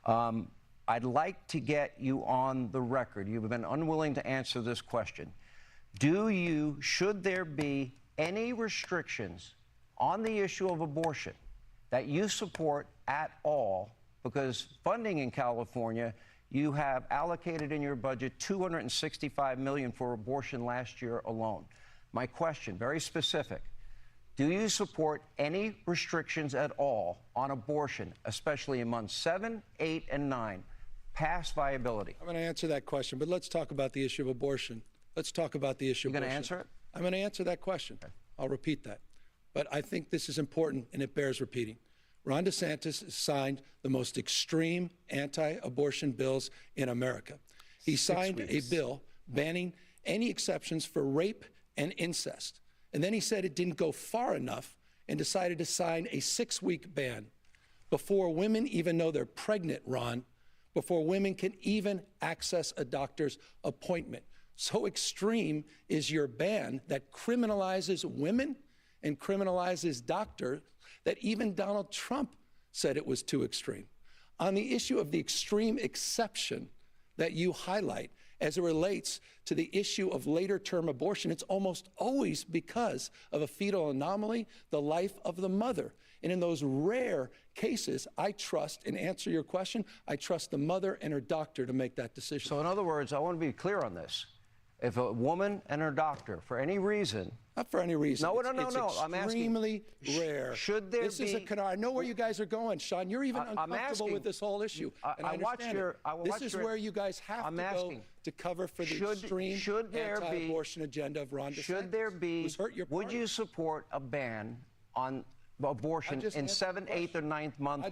Right. I'd like to get you on the record. You've been unwilling to answer this question. Should there be any restrictions on the issue of abortion that you support at all? Because funding in California, you have allocated in your budget $265 million for abortion last year alone. My question, very specific, do you support any restrictions at all on abortion, especially in months 7, 8, and 9, past viability? I'm going to answer that question, but let's talk about the issue of abortion. Let's talk about the issue of abortion. You're going to answer it? I'm going to answer that question. Okay. I'll repeat that. But I think this is important, and it bears repeating. Ron DeSantis signed the most extreme anti-abortion bills in America. He signed a bill banning any exceptions for rape and incest. And then he said it didn't go far enough and decided to sign a 6-week ban before women even know they're pregnant, Ron, before women can even access a doctor's appointment. So extreme is your ban that criminalizes women and criminalizes doctors that even Donald Trump said it was too extreme. On the issue of the extreme exception that you highlight as it relates to the issue of later term abortion, it's almost always because of a fetal anomaly, the life of the mother. And in those rare cases, I trust, and answer your question, I trust the mother and her doctor to make that decision. So in other words, I want to be clear on this. If a woman and her doctor, for any reason... Not for any reason. No. I'm extremely rare. Should there be... I know where you guys are going, Sean. You're even uncomfortable with this whole issue. And I understand this is where you guys have to go to cover for the extreme anti-abortion agenda of Ron DeSantis. Should there be... Would you support a ban on abortion in 7th, 8th, or 9th month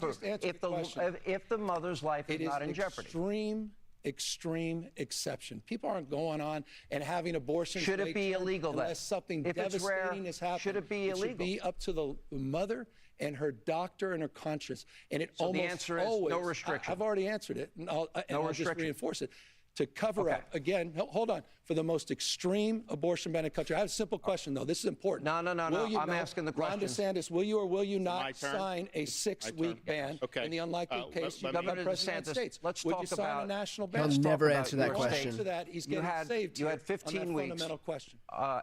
if the mother's life is not in jeopardy? Extreme exception. People aren't going on and having abortions. Should it be illegal then? Unless something devastating has happened. Should it be illegal? It should be up to the mother and her doctor and her conscience. And it so the answer is no restriction. I've already answered it, and I'll just reinforce it. to cover up, again, hold on, for the most extreme abortion ban in the country. I have a simple question, though. This is important. No. I'm asking the question. Ron DeSantis, will you or will you not my turn? sign a 6-week ban in the unlikely case you become president of the United States? Let's Would talk you sign about- a national ban? He'll never answer that He won't question. answer that. He's getting saved You here had 15 on that weeks. fundamental question.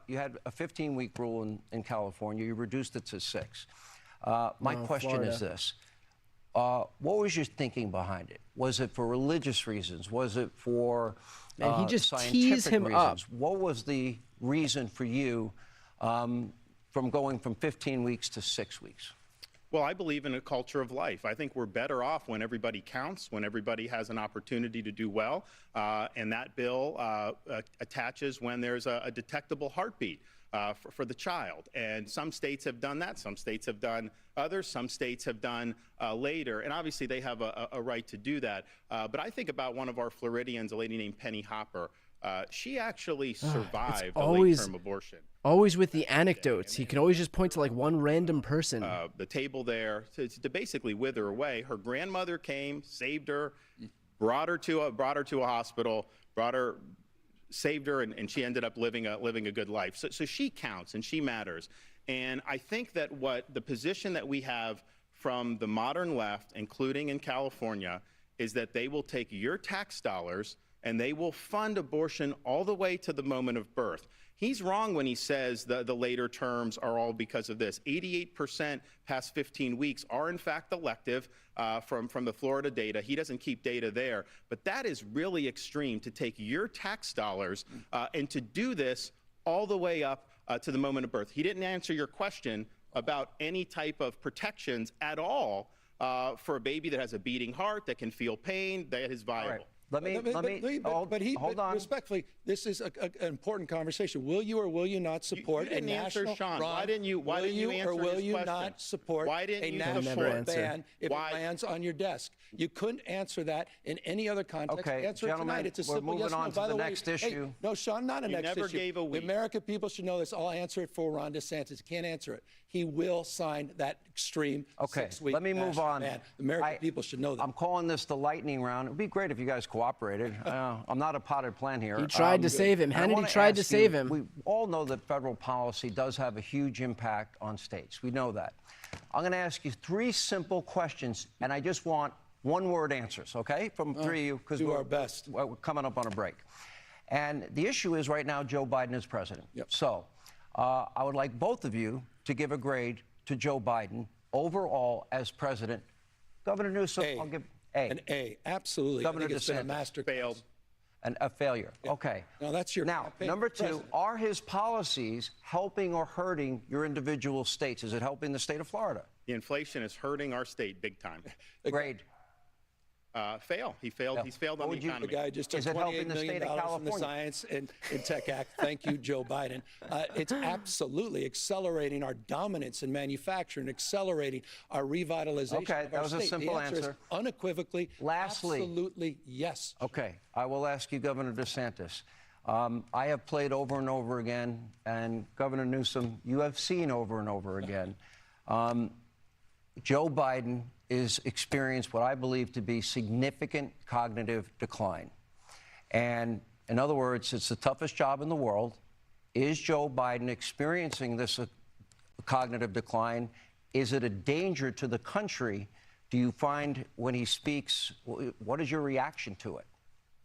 You had a 15-week rule in California. You reduced it to 6. My question Florida. is this. What was your thinking behind it? Was it for religious reasons? Was it for Man, he just scientific teased him reasons? up. What was the reason for you from going from 15 weeks to 6 weeks? Well, I believe in a culture of life. I think we're better off when everybody counts, when everybody has an opportunity to do well, and that bill attaches when there's a detectable heartbeat for the child. And some states have done that. Some states have done others. Some states have done later. And obviously, they have a right to do that. But I think about one of our Floridians, a lady named Penny Hopper. She actually survived a late-term abortion. Always with the anecdotes. He can always just point to like one random person. The table there to basically wither away. Her grandmother came, saved her, brought her to a hospital, saved her, and she ended up living a good life. So she counts and she matters. And I think that the position that we have from the modern left, including in California, is that they will take your tax dollars and they will fund abortion all the way to the moment of birth. He's wrong when he says the later terms are all because of this. 88% past 15 weeks are in fact elective from the Florida data. He doesn't keep data there, but that is really extreme to take your tax dollars and to do this all the way up to the moment of birth. He didn't answer your question about any type of protections at all for a baby that has a beating heart, that can feel pain, that is viable. Right. Let me hold on. Respectfully, this is an important conversation. Will you or will you not support you didn't a national? Answer, Sean. Ron, why didn't you answer or will his you question? not support Why didn't a you national ban if Why? it lands on your desk? You couldn't answer that in any other context. Okay, answer gentlemen, it tonight. It's a we're simple moving yes or no. on to By the way, next issue. Hey, no, Sean, not a You next never issue. gave a week. The American people should know this. I'll answer it for Ron DeSantis. He can't answer it. He will sign that extreme 6-week let me move on. ban. The American people should know that. I'm calling this the lightning round. It would be great if you guys cooperated. I'm not a potted plant here. He tried to save him. And I Hannity wanna tried to ask you, save him. We all know that federal policy does have a huge impact on states. We know that. I'm going to ask you 3 simple questions, and I just want one-word answers, okay, from 3 of you, because do our best. We're coming up on a break. And the issue is right now Joe Biden is president. Yep. So I would like both of you to give a grade to Joe Biden overall as president. Governor Newsom, I'll give A. An A, absolutely. Governor I think it's been a DeSantis. master Failed. A failure. Yeah. Okay. No, that's your Now, campaign number 2, president. are his policies helping or hurting your individual states? Is it helping the state of Florida? The inflation is hurting our state big time. Grade. Fail. He failed. Yeah. He's failed on What the would you- economy. The guy just took Is it helping $28 the million state of from the California? Science and Tech Act. Thank you, Joe Biden. It's absolutely accelerating our dominance in manufacturing, accelerating our revitalization Okay, of that our was a state. simple The answer is answer. unequivocally, Lastly. absolutely yes. Okay. I will ask you, Governor DeSantis. I have played over and over again, and Governor Newsom, you have seen over and over again. Joe Biden is experienced what I believe to be significant cognitive decline. And in other words, it's the toughest job in the world. Is Joe Biden experiencing this cognitive decline? Is it a danger to the country? Do you find when he speaks, what is your reaction to it?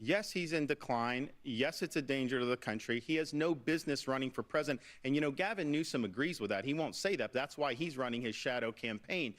Yes, he's in decline. Yes, it's a danger to the country. He has no business running for president. And, Gavin Newsom agrees with that. He won't say that. But that's why he's running his shadow campaign.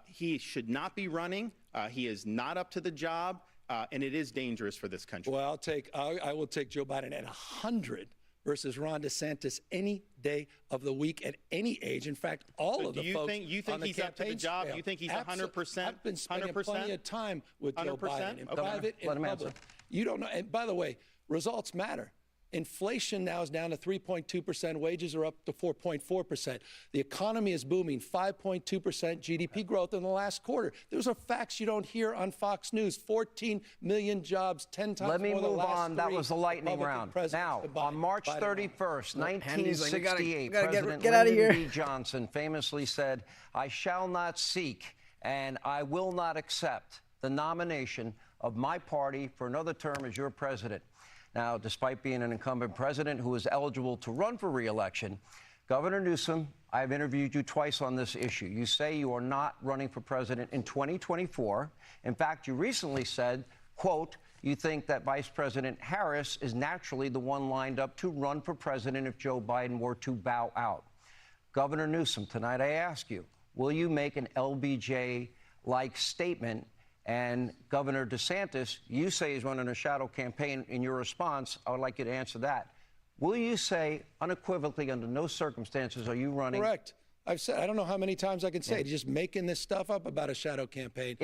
He should not be running. He is not up to the job. And it is dangerous for this country. Well, I will take Joe Biden at 100 versus Ron DeSantis any day of the week at any age. In fact, all of the folks you think on the he's up to the campaign job? trail. You think he's 100%? I've been spending 100%? plenty of time with Joe 100%? Biden in Okay. private Let and him public. answer. You don't know. And by the way, results matter. Inflation now is down to 3.2%. Wages are up to 4.4%. The economy is booming, 5.2% GDP growth in the last quarter. Those are facts you don't hear on Fox News. 14 million jobs, 10 times Let me more than the move last on. That 3 was the lightning Republican round. presidents Now, combined. on March Biden 31st, won. Hannity's like, 1968, you gotta President get outta Lyndon here. B. Johnson famously said, "I shall not seek and I will not accept the nomination of my party for another term as your president. Now, despite being an incumbent president who is eligible to run for re-election, Governor Newsom, I've interviewed you twice on this issue. You say you are not running for president in 2024. In fact, you recently said, quote, you think that Vice President Harris is naturally the one lined up to run for president if Joe Biden were to bow out. Governor Newsom, tonight I ask you, will you make an LBJ-like statement? And Governor DeSantis, you say he's running a shadow campaign. In your response, I would like you to answer that. Will you say unequivocally, under no circumstances are you running? Correct. I've said, I don't know how many times I can say it. Just making this stuff up about a shadow campaign.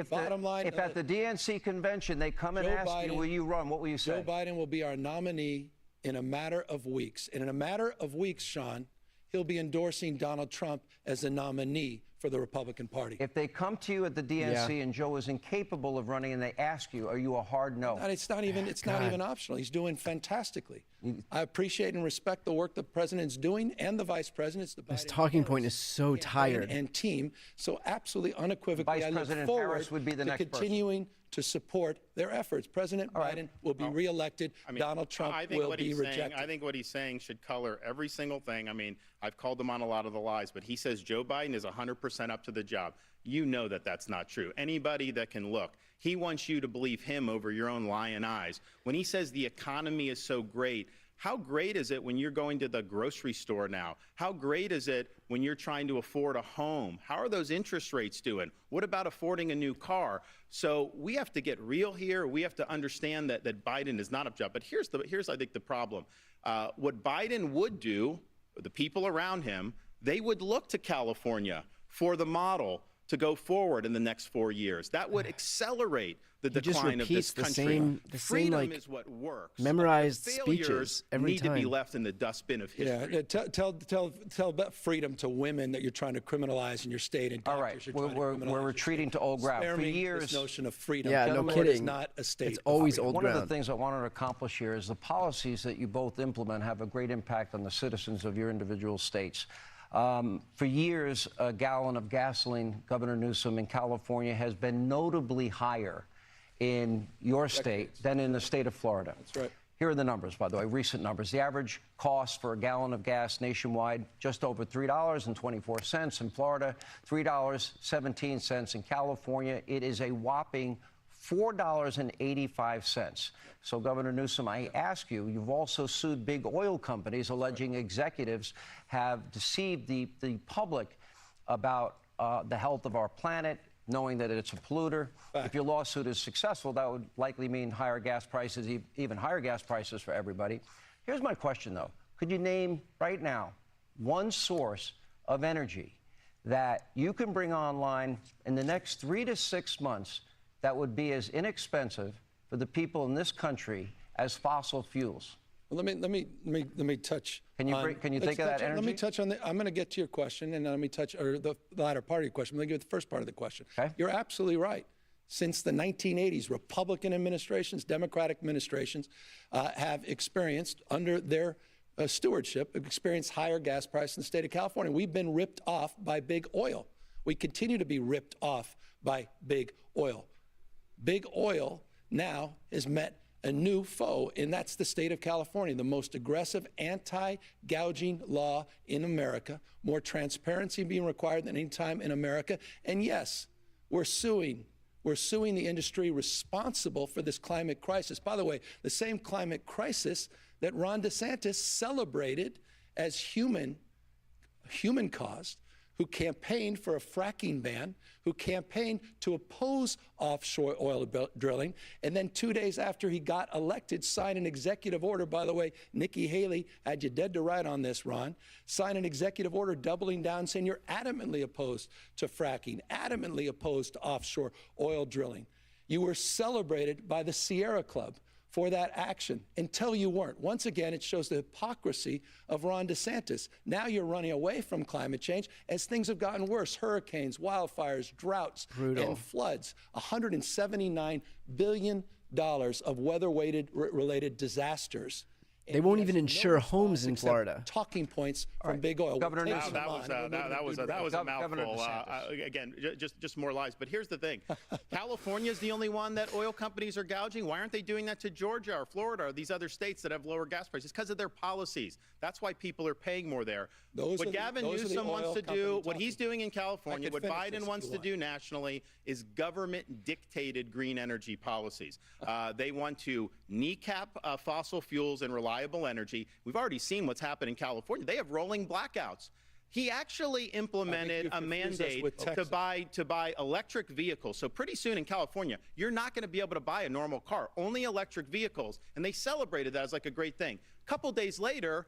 Bottom line, if at the DNC convention they come and ask you, will you run? What will you say? Joe Biden will be our nominee in a matter of weeks. And in a matter of weeks, Sean, he'll be endorsing Donald Trump as the nominee for the Republican Party. If they come to you at the DNC and Joe is incapable of running and they ask you, are you a hard no? It's not even optional. He's doing fantastically. I appreciate and respect the work the president's doing and the vice president's. This talking point is so tired. And team. So absolutely unequivocally, Vice President Harris would be the next continuing to support their efforts. President Biden will be reelected. Donald Trump will be rejected. I think what he's saying should color every single thing. I mean, I've called him on a lot of the lies, but he says Joe Biden is 100% up to the job. You know that that's not true. Anybody that can look, he wants you to believe him over your own lying eyes. When he says the economy is so great, how great is it when you're going to the grocery store now? How great is it when you're trying to afford a home? How are those interest rates doing? What about affording a new car? So we have to get real here. We have to understand that Biden is not up to job. But here's I think the problem. What Biden would do, the people around him, they would look to California for the model to go forward in the next 4 years. That would accelerate the decline of this country. Freedom is what works. Memorized speeches every need time. to be left in the dustbin of history. Yeah, tell freedom to women that you're trying to criminalize in your state. And all right, we're retreating to old ground. For years, this notion of freedom. Yeah, no kidding. Is not a state. It's always old ground. ground. One of the things I wanted to accomplish here is the policies that you both implement have a great impact on the citizens of your individual states. For years, a gallon of gasoline, Governor Newsom, in California has been notably higher in your state than in the state of Florida. That's right. Here are the numbers, by the way, recent numbers. The average cost for a gallon of gas nationwide, just over $3.24. In Florida, $3.17. In California, it is a whopping $4.85. So, Governor Newsom, I ask you, you've also sued big oil companies, alleging executives have deceived the public about the health of our planet, knowing that it's a polluter. If your lawsuit is successful, that would likely mean higher gas prices, even higher gas prices for everybody. Here's my question, though. Could you name right now one source of energy that you can bring online in the next 3 to 6 months that would be as inexpensive for the people in this country as fossil fuels? Well, let me touch. Can you think of that energy? Let me touch on I'm going to get to your question, and then let me touch the latter part of your question. Let me give the first part of the question. Okay. You're absolutely right. Since the 1980s, Republican administrations, Democratic administrations have experienced, under their stewardship, experienced higher gas prices in the state of California. We've been ripped off by big oil. We continue to be ripped off by big oil. Big oil now has met a new foe, and that's the state of California, the most aggressive anti-gouging law in America, more transparency being required than any time in America. And yes, we're suing the industry responsible for this climate crisis. By the way, the same climate crisis that Ron DeSantis celebrated as human-caused, who campaigned for a fracking ban, who campaigned to oppose offshore oil drilling, and then 2 days after he got elected, signed an executive order. By the way, Nikki Haley had you dead to right on this, Ron. Signed an executive order doubling down, saying you're adamantly opposed to fracking, adamantly opposed to offshore oil drilling. You were celebrated by the Sierra Club for that action until you weren't. Once again, it shows the hypocrisy of Ron DeSantis. Now you're running away from climate change as things have gotten worse. Hurricanes, wildfires, droughts, and floods. $179 billion of weather-related disasters They won't even insure homes in except Florida. Talking points from big oil. Governor We'll take Newsom. some That was a Governor mouthful. DeSantis. Again, just more lies. But here's the thing: California is the only one that oil companies are gouging. Why aren't they doing that to Georgia or Florida or these other states that have lower gas prices? Because of their policies. That's why people are paying more there. What Gavin Newsom wants to do, what he's doing in California, what Biden wants to do nationally, is government-dictated green energy policies. They want to kneecap fossil fuels and reliable energy. We've already seen what's happened in California. They have rolling blackouts. He actually implemented a mandate to buy electric vehicles. So pretty soon in California, you're not going to be able to buy a normal car, only electric vehicles. And they celebrated that as like a great thing. A couple days later,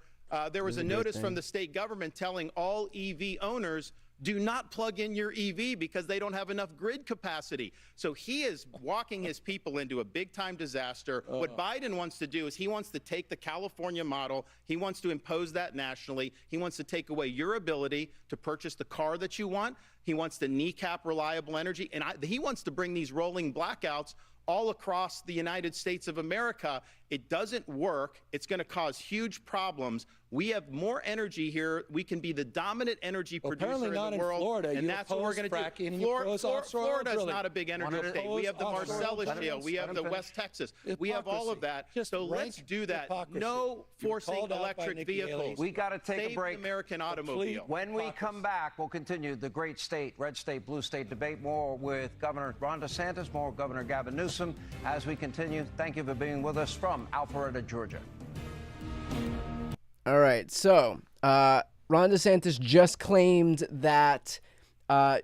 there was a notice from the state government telling all EV owners, do not plug in your EV because they don't have enough grid capacity. So he is walking his people into a big-time disaster. What Biden wants to do is he wants to take the California model. He wants to impose that nationally. He wants to take away your ability to purchase the car that you want. He wants to kneecap reliable energy. And he wants to bring these rolling blackouts all across the United States of America. It doesn't work. It's going to cause huge problems. We have more energy here. We can be the dominant energy producer in the world. Florida. And that's what we're going to do. Florida is not a big energy state. We have the Marcellus Shale. We have the West Texas. We have all of that. So let's do that. No forcing electric vehicles. We got to take a break. Save the American automobile. When we come back, we'll continue the great state, red state, blue state debate. More with Governor Ron DeSantis, more with Governor Gavin Newsom. As we continue, thank you for being with us from Alpharetta, Georgia. All right, so Ron DeSantis just claimed that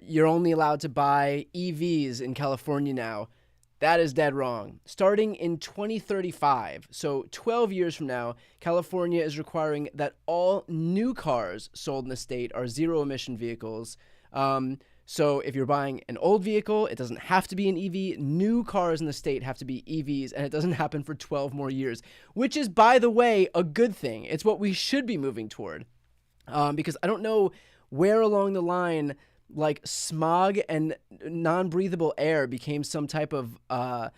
you're only allowed to buy EVs in California now. That is dead wrong. Starting in 2035, so 12 years from now, California is requiring that all new cars sold in the state are zero-emission vehicles. So if you're buying an old vehicle, it doesn't have to be an EV. New cars in the state have to be EVs, and it doesn't happen for 12 more years, which is, by the way, a good thing. It's what we should be moving toward, because I don't know where along the line, like, smog and non-breathable air became some type of a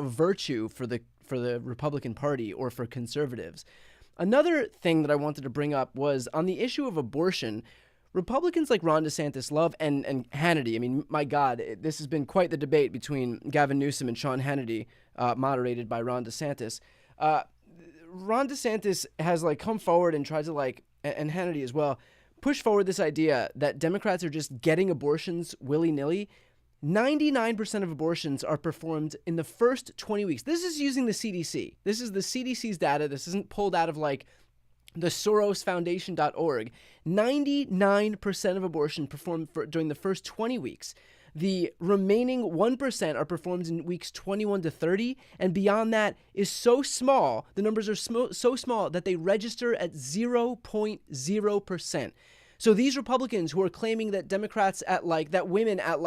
virtue for the Republican Party or for conservatives. Another thing that I wanted to bring up was on the issue of abortion. Republicans like Ron DeSantis love, and Hannity, I mean, my God, this has been quite the debate between Gavin Newsom and Sean Hannity, moderated by Ron DeSantis. Ron DeSantis has, like, come forward and tried to, like, and Hannity as well, push forward this idea that Democrats are just getting abortions willy-nilly. 99% of abortions are performed in the first 20 weeks. This is using the CDC. This is the CDC's data. This isn't pulled out of, like, the SorosFoundation.org. 99% of abortion performed during the first 20 weeks. The remaining 1% are performed in weeks 21 to 30, and beyond that is so small, the numbers are so small that they register at 0.0%. So these Republicans who are claiming that Democrats that women at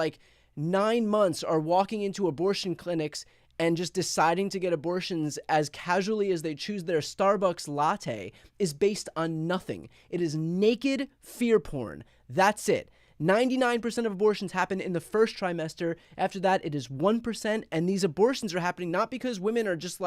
9 months are walking into abortion clinics and just deciding to get abortions as casually as they choose their Starbucks latte is based on nothing. It is naked fear porn. That's it. 99% of abortions happen in the first trimester. After that, it is 1%. And these abortions are happening not because women are just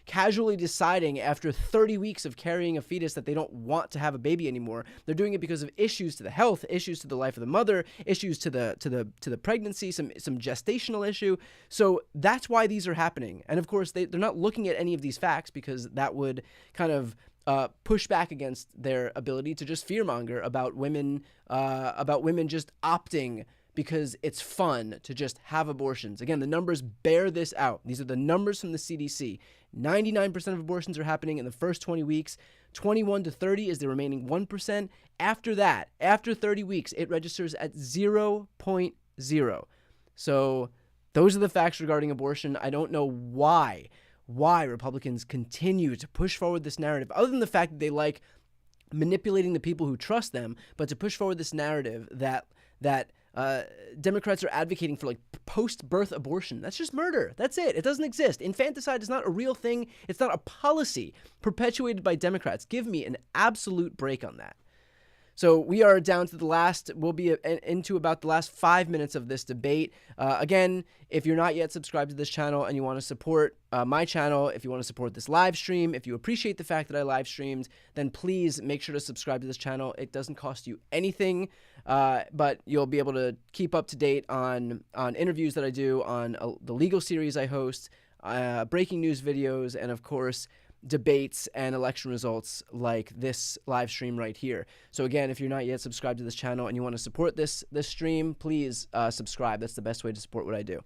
casually deciding after 30 weeks of carrying a fetus that they don't want to have a baby anymore. They're doing it because of issues to the health, issues to the life of the mother, issues to the pregnancy, some gestational issue. So that's why these are happening. And of course, they're not looking at any of these facts because that would kind of push back against their ability to just fearmonger about women just opting because it's fun to just have abortions. Again, the numbers bear this out. These are the numbers from the CDC. 99% of abortions are happening in the first 20 weeks. 21 to 30 is the remaining 1%. After that, after 30 weeks, it registers at 0.0. So those are the facts regarding abortion. I don't know why Republicans continue to push forward this narrative, other than the fact that they like manipulating the people who trust them, but to push forward this narrative that Democrats are advocating for post-birth abortion. That's just murder. That's it. It doesn't exist. Infanticide is not a real thing. It's not a policy perpetuated by Democrats. Give me an absolute break on that. So we are down to the last, we'll be into about the last 5 minutes of this debate. Again, if you're not yet subscribed to this channel and you want to support my channel, if you want to support this live stream, if you appreciate the fact that I live streamed, then please make sure to subscribe to this channel. It doesn't cost you anything, but you'll be able to keep up to date on interviews that I do, on the legal series I host, breaking news videos, and of course, debates and election results like this live stream right here. So again, if you're not yet subscribed to this channel and you want to support this stream, please subscribe. That's the best way to support what I do.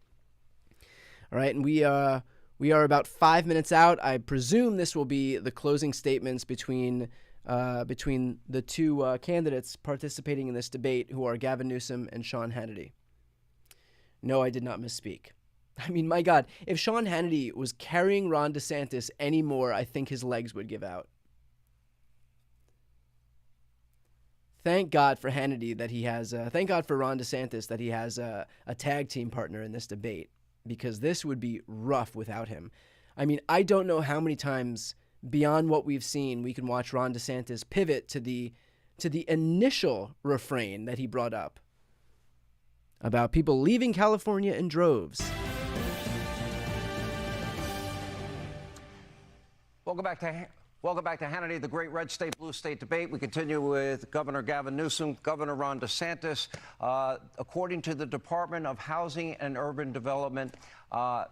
All right, and we are about 5 minutes out. I presume this will be the closing statements between the two candidates participating in this debate, who are Gavin Newsom and Sean Hannity. No, I did not misspeak. I mean, my God, if Sean Hannity was carrying Ron DeSantis anymore, I think his legs would give out. Thank God for Hannity that he has, thank God for Ron DeSantis that he has a tag team partner in this debate, because this would be rough without him. I mean, I don't know how many times beyond what we've seen we can watch Ron DeSantis pivot to the initial refrain that he brought up about people leaving California in droves. Welcome back to Hannity, the Great Red State, Blue State debate. We continue with Governor Gavin Newsom, Governor Ron DeSantis. According to the Department of Housing and Urban Development,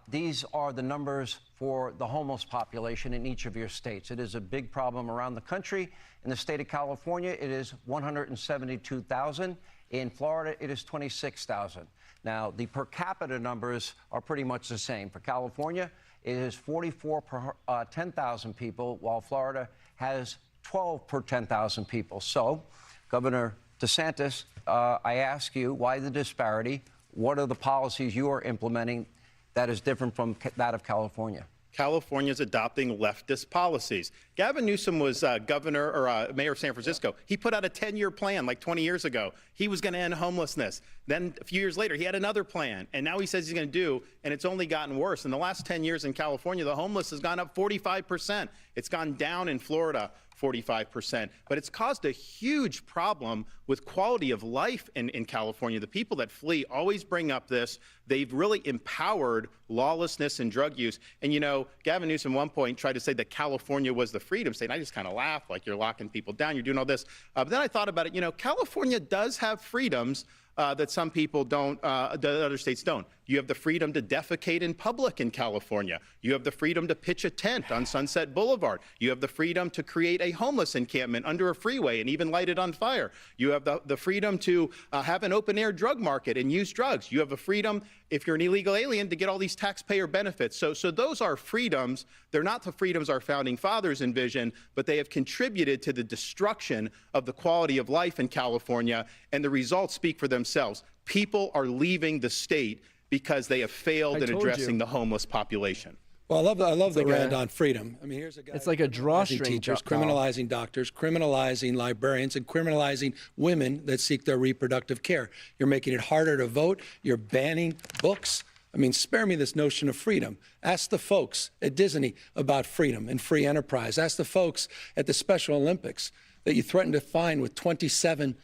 these are the numbers for the homeless population in each of your states. It is a big problem around the country. In the state of California, it is 172,000. In Florida, it is 26,000. Now, the per capita numbers are pretty much the same. For California, it is 44 per 10,000 people, while Florida has 12 per 10,000 people. So, Governor DeSantis, I ask you, why the disparity? What are the policies you are implementing that is different from that of California? California is adopting leftist policies. Gavin Newsom was governor or mayor of San Francisco. He put out a 10-year plan like 20 years ago. He was going to end homelessness. Then a few years later, he had another plan. And now he says he's going to do, and it's only gotten worse. In the last 10 years in California, the homeless has gone up 45%. It's gone down in Florida 45%. But it's caused a huge problem with quality of life in California. The people that flee always bring up this. They've really empowered lawlessness and drug use. And, you know, Gavin Newsom at one point tried to say that California was the freedom state. And I just kind of laughed, like, you're locking people down, you're doing all this. But then I thought about it, you know, California does have freedoms that some people don't, that other states don't. You have the freedom to defecate in public in California. You have the freedom to pitch a tent on Sunset Boulevard. You have the freedom to create a homeless encampment under a freeway and even light it on fire. You have the freedom to have an open-air drug market and use drugs. You have the freedom, if you're an illegal alien, to get all these taxpayer benefits. So those are freedoms. They're not the freedoms our founding fathers envisioned, but they have contributed to the destruction of the quality of life in California, and the results speak for themselves. People are leaving the state because they have failed in addressing the homeless population. Well, I love the rant on freedom. I mean, here's a guy. It's like a drawstring. Teachers, criminalizing doctors, criminalizing librarians, and criminalizing women that seek their reproductive care. You're making it harder to vote. You're banning books. I mean, spare me this notion of freedom. Ask the folks at Disney about freedom and free enterprise. Ask the folks at the Special Olympics that you threatened to fine with $27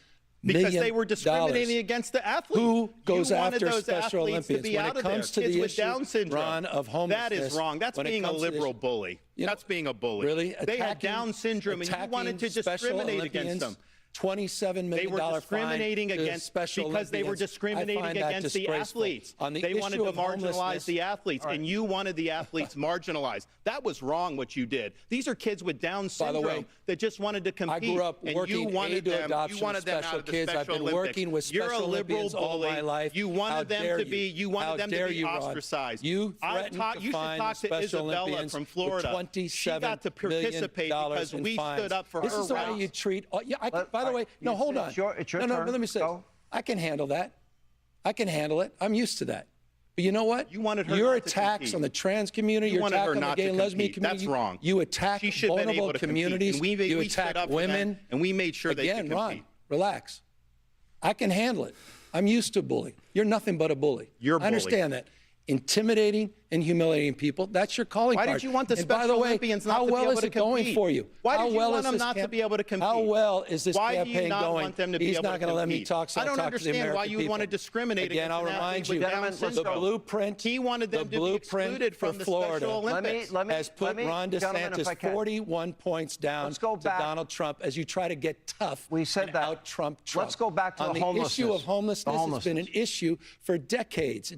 because they were discriminating against the athletes. Who goes after those Special Olympians when it comes to the issue, Down syndrome, Ron, of homelessness? That is wrong. That's being a liberal bully. That's being a bully. Really? They had Down syndrome, and you wanted to discriminate against them. $27 million they were discriminating against Special because Olympians. they were discriminating against the athletes. They wanted to marginalize the athletes, and you wanted the athletes marginalized. That was wrong what you did. These are kids with Down syndrome way, that just wanted to compete. I grew up working and you wanted them out of the kids. Special I've been Olympics. working with You're Special a liberal Olympians all bully. my life. You wanted them to be. You wanted them to be ostracized. You threatened to should fine talk to Special Isabella Olympians from Florida. She got to participate because we stood up for her rights. This is the way you treat. By the way, no, hold on. It's your turn. No, let me say, I can handle that. I can handle it. I'm used to that. But you know what? You wanted her your not to attacks compete. on the trans community, your attack on the gay and lesbian community. That's wrong. You attack vulnerable communities. You attack women. And we made sure they could compete. Ron, relax. I can handle it. I'm used to bullying. You're nothing but a bully. You're a bully. I understand that. intimidating and humiliating people. That's your calling card. Why did you want the And by Special the way, Olympians not how to be well able is to it going compete? for you? Why How did you well want is them this not to be able to compete? How well is this Why do campaign you not going? want them to be He's able not to going to let me compete? talk, so I don't I'll talk to the understand American why you would people. want to discriminate Again, against I'll an athlete remind with you, Down the syndrome. blueprint, He wanted them the to be blueprint excluded for from the Florida Special Olympics. has put Ron gentlemen, if I DeSantis can. 41 points down Let's go to back. Donald Trump as you try to get tough. We said and that. out-Trump Trump. Let's go back to on the the homelessness. issue of homelessness. The Has been an issue for decades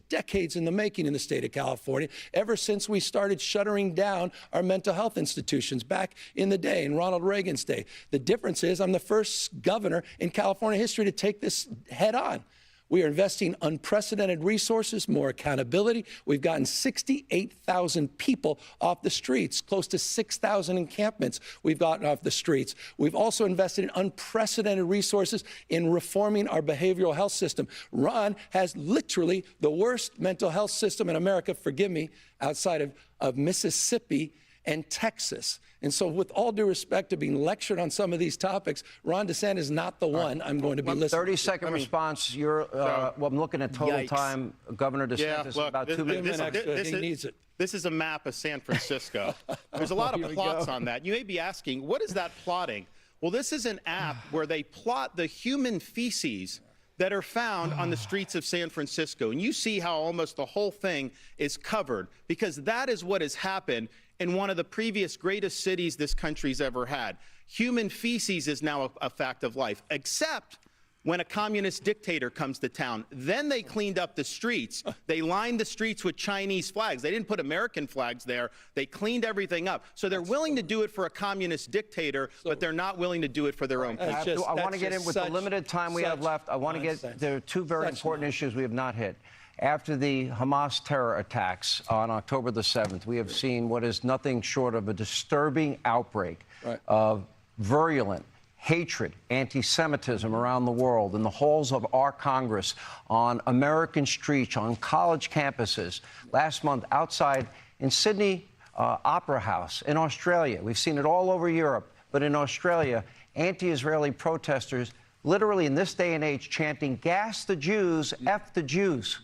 in the making in the state of California, ever since we started shuttering down our mental health institutions back in the day, in Ronald Reagan's day. The difference is I'm the first governor in California history to take this head on. We are investing unprecedented resources, more accountability. We've gotten 68,000 people off the streets, close to 6,000 encampments we've gotten off the streets. We've also invested in unprecedented resources in reforming our behavioral health system. Ron has literally the worst mental health system in America, forgive me, outside of Mississippi and Texas. And so with all due respect to being lectured on some of these topics, Ron DeSantis is not the one I'm going to be listening 30-second response. You're, well, I'm looking at total Yikes. time. Governor DeSantis, look, about 2 minutes. He needs it. This is a map of San Francisco. There's a lot of plots on that. You may be asking, what is that plotting? Well, this is an app where they plot the human feces that are found on the streets of San Francisco. And you see how almost the whole thing is covered, because that is what has happened in one of the previous greatest cities this country's ever had. Human feces is now a fact of life, except when a communist dictator comes to town. Then they cleaned up the streets. They lined the streets with Chinese flags. They didn't put American flags there. They cleaned everything up. So they're willing to do it for a communist dictator, but they're not willing to do it for their own people. I want to get in with the limited time we have left. I want to get, there are two very important issues we have not hit. After the Hamas terror attacks on October the 7th, we have seen what is nothing short of a disturbing outbreak of virulent hatred, anti-Semitism around the world, in the halls of our Congress, on American streets, on college campuses. Last month, outside in Sydney Opera House in Australia. We've seen it all over Europe, but in Australia, anti-Israeli protesters literally in this day and age chanting, "Gas the Jews, F the Jews."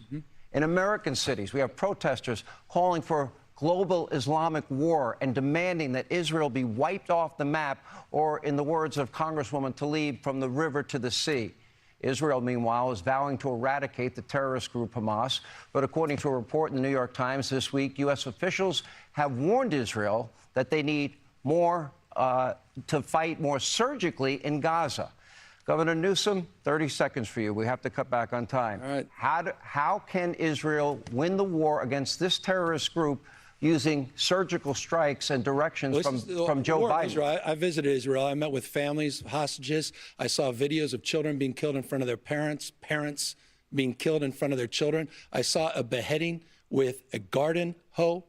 In American cities, we have protesters calling for global Islamic war and demanding that Israel be wiped off the map, or in the words of Congresswoman Tlaib, from the river to the sea. Israel, meanwhile, is vowing to eradicate the terrorist group Hamas. But according to a report in the New York Times this week, U.S. officials have warned Israel that they need more to fight more surgically in Gaza. Governor Newsom, 30 seconds for you. We have to cut back on time. All right. How can Israel win the war against this terrorist group using surgical strikes and directions from Joe Biden? Israel. I visited Israel. I met with families, hostages. I saw videos of children being killed in front of their parents, parents being killed in front of their children. I saw a beheading with a garden hoe.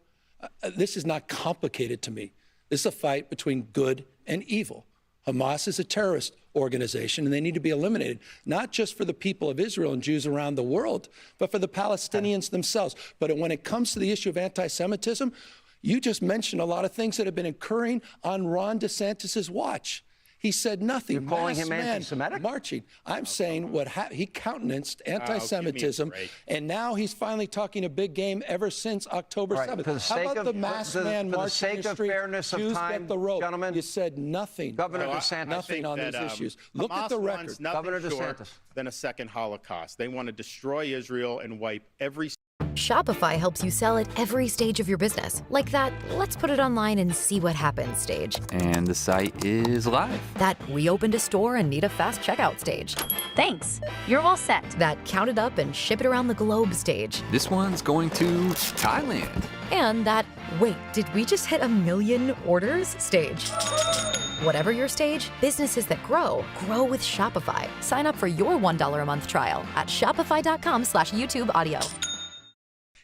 This is not complicated to me. This is a fight between good and evil. Hamas is a terrorist organization, and they need to be eliminated, not just for the people of Israel and Jews around the world, but for the Palestinians themselves. But when it comes to the issue of anti-Semitism, you just mentioned a lot of things that have been occurring on Ron DeSantis's watch. He said nothing. You're calling him anti-Semitic? Marching. I'm saying he countenanced anti-Semitism, and now he's finally talking a big game ever since October 7th. How about the mass man marching in the street? Jews get the rope. Gentlemen, you said nothing. Governor DeSantis. Nothing on these issues. Look at the record. Governor DeSantis. Than a second Holocaust. They want to destroy Israel and wipe every. Shopify helps you sell at every stage of your business. Like that, let's put it online and see what happens stage. And the site is live. That we opened a store and need a fast checkout stage. Thanks. You're all set. That count it up and ship it around the globe stage. This one's going to Thailand. And that, wait, did we just hit 1 million orders stage? Whatever your stage, businesses that grow with Shopify. Sign up for your $1 a month trial at shopify.com/YouTube audio.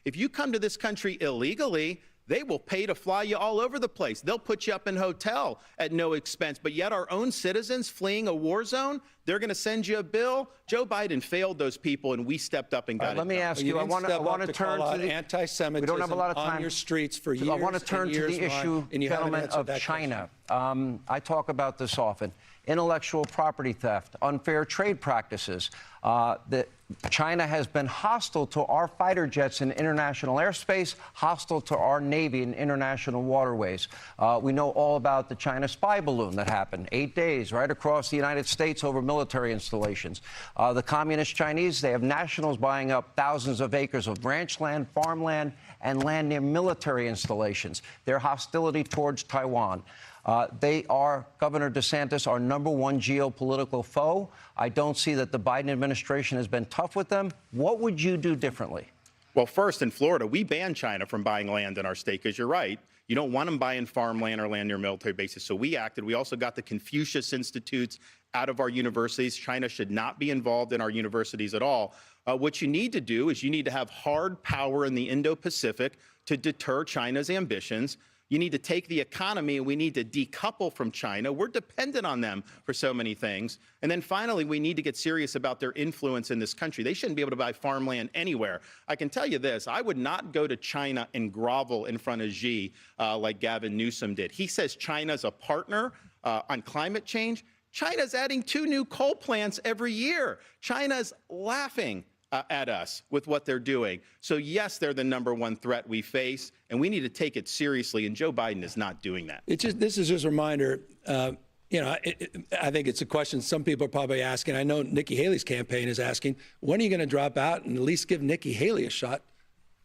If you come to this country illegally, they will pay to fly you all over the place. They'll put you up in a hotel at no expense. But yet our own citizens fleeing a war zone, They're going to send you a bill. Joe Biden failed those people, and we stepped up and got it. Let me ask you. I want to turn to the anti-Semitism. We don't have a lot of time on your streets for years. I want to turn to the issue, gentlemen, of China. I talk about this often. Intellectual property theft, unfair trade practices. China has been hostile to our fighter jets in international airspace, hostile to our Navy in international waterways. We know all about the China spy balloon that happened 8 days right across the United States over military installations. The communist Chinese, they have nationals buying up thousands of acres of ranch land, farmland, and land near military installations. Their hostility towards Taiwan. They are, Governor DeSantis, our #1 geopolitical foe. I don't see that the Biden administration has been tough with them. What would you do differently? Well, first, in Florida, we banned China from buying land in our state because you're right. You don't want them buying farmland or land near military bases. So we acted. We also got the Confucius Institutes out of our universities. China should not be involved in our universities at all. What you need to do is you need to have hard power in the Indo-Pacific to deter China's ambitions. You need to take the economy, and we need to decouple from China. We're dependent on them for so many things. And then finally, we need to get serious about their influence in this country. They shouldn't be able to buy farmland anywhere. I can tell you this, I would not go to China and grovel in front of Xi like Gavin Newsom did. He says China's a partner on climate change. China's adding 2 new coal plants every year. China's laughing at us with what they're doing. So yes, they're the #1 threat we face, and we need to take it seriously, and Joe Biden is not doing that. This is just a reminder, I think it's a question some people are probably asking. I know Nikki Haley's campaign is asking, when are you going to drop out and at least give Nikki Haley a shot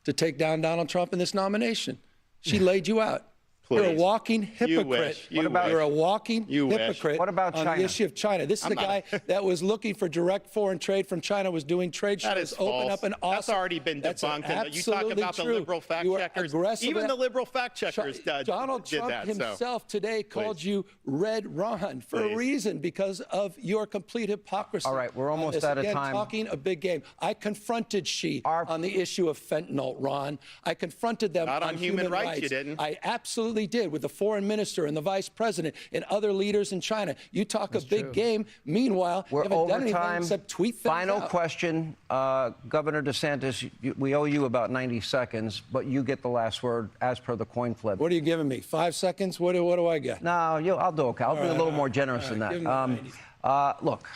to take down Donald Trump in this nomination? She laid you out. You're a walking hypocrite. You're a walking hypocrite on the issue of China. This is the guy that was looking for direct foreign trade from China, was doing trade shows, that is open false. up an awesome. That's already been debunked. You talk about the liberal fact checkers. Even the liberal fact checkers Donald did Trump that. himself today called you Red Ron for a reason, because of your complete hypocrisy. All right, we're almost out of time. Talking a big game. I confronted Xi on the issue of fentanyl, Ron. I confronted them Not on human rights. You didn't. I absolutely did, with the foreign minister and the vice president and other leaders in China. You talk a big game. Meanwhile, we're you haven't done anything time. except tweet things Final out. question, Governor DeSantis. We owe you about 90 seconds, but you get the last word as per the coin flip. What are you giving me? 5 seconds? What do I get? No, I'll do okay. I'll be a little more generous than that. Look,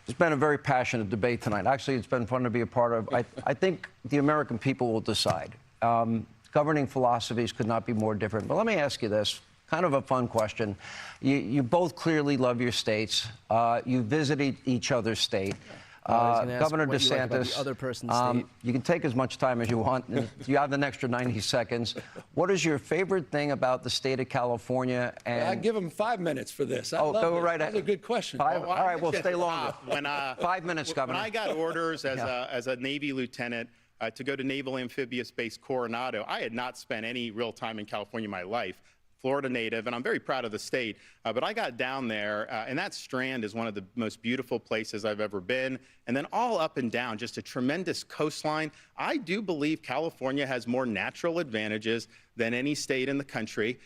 it's been a very passionate debate tonight. Actually, it's been fun to be a part of. I think the American people will decide. Governing philosophies could not be more different. But let me ask you this, kind of a fun question. You both clearly love your states. You visited each other's state. Governor DeSantis, the other person's state. You can take as much time as you want. You have an extra 90 seconds. What is your favorite thing about the state of California? And I give him 5 minutes for this. Go right ahead. That's a good question. All right, we'll stay longer. 5 minutes, Governor. When I got orders as a Navy lieutenant to go to Naval Amphibious Base Coronado, I had not spent any real time in California in my life. Florida native, and I'm very proud of the state. But I got down there, and that Strand is one of the most beautiful places I've ever been. And then all up and down, just a tremendous coastline. I do believe California has more natural advantages than any state in the country,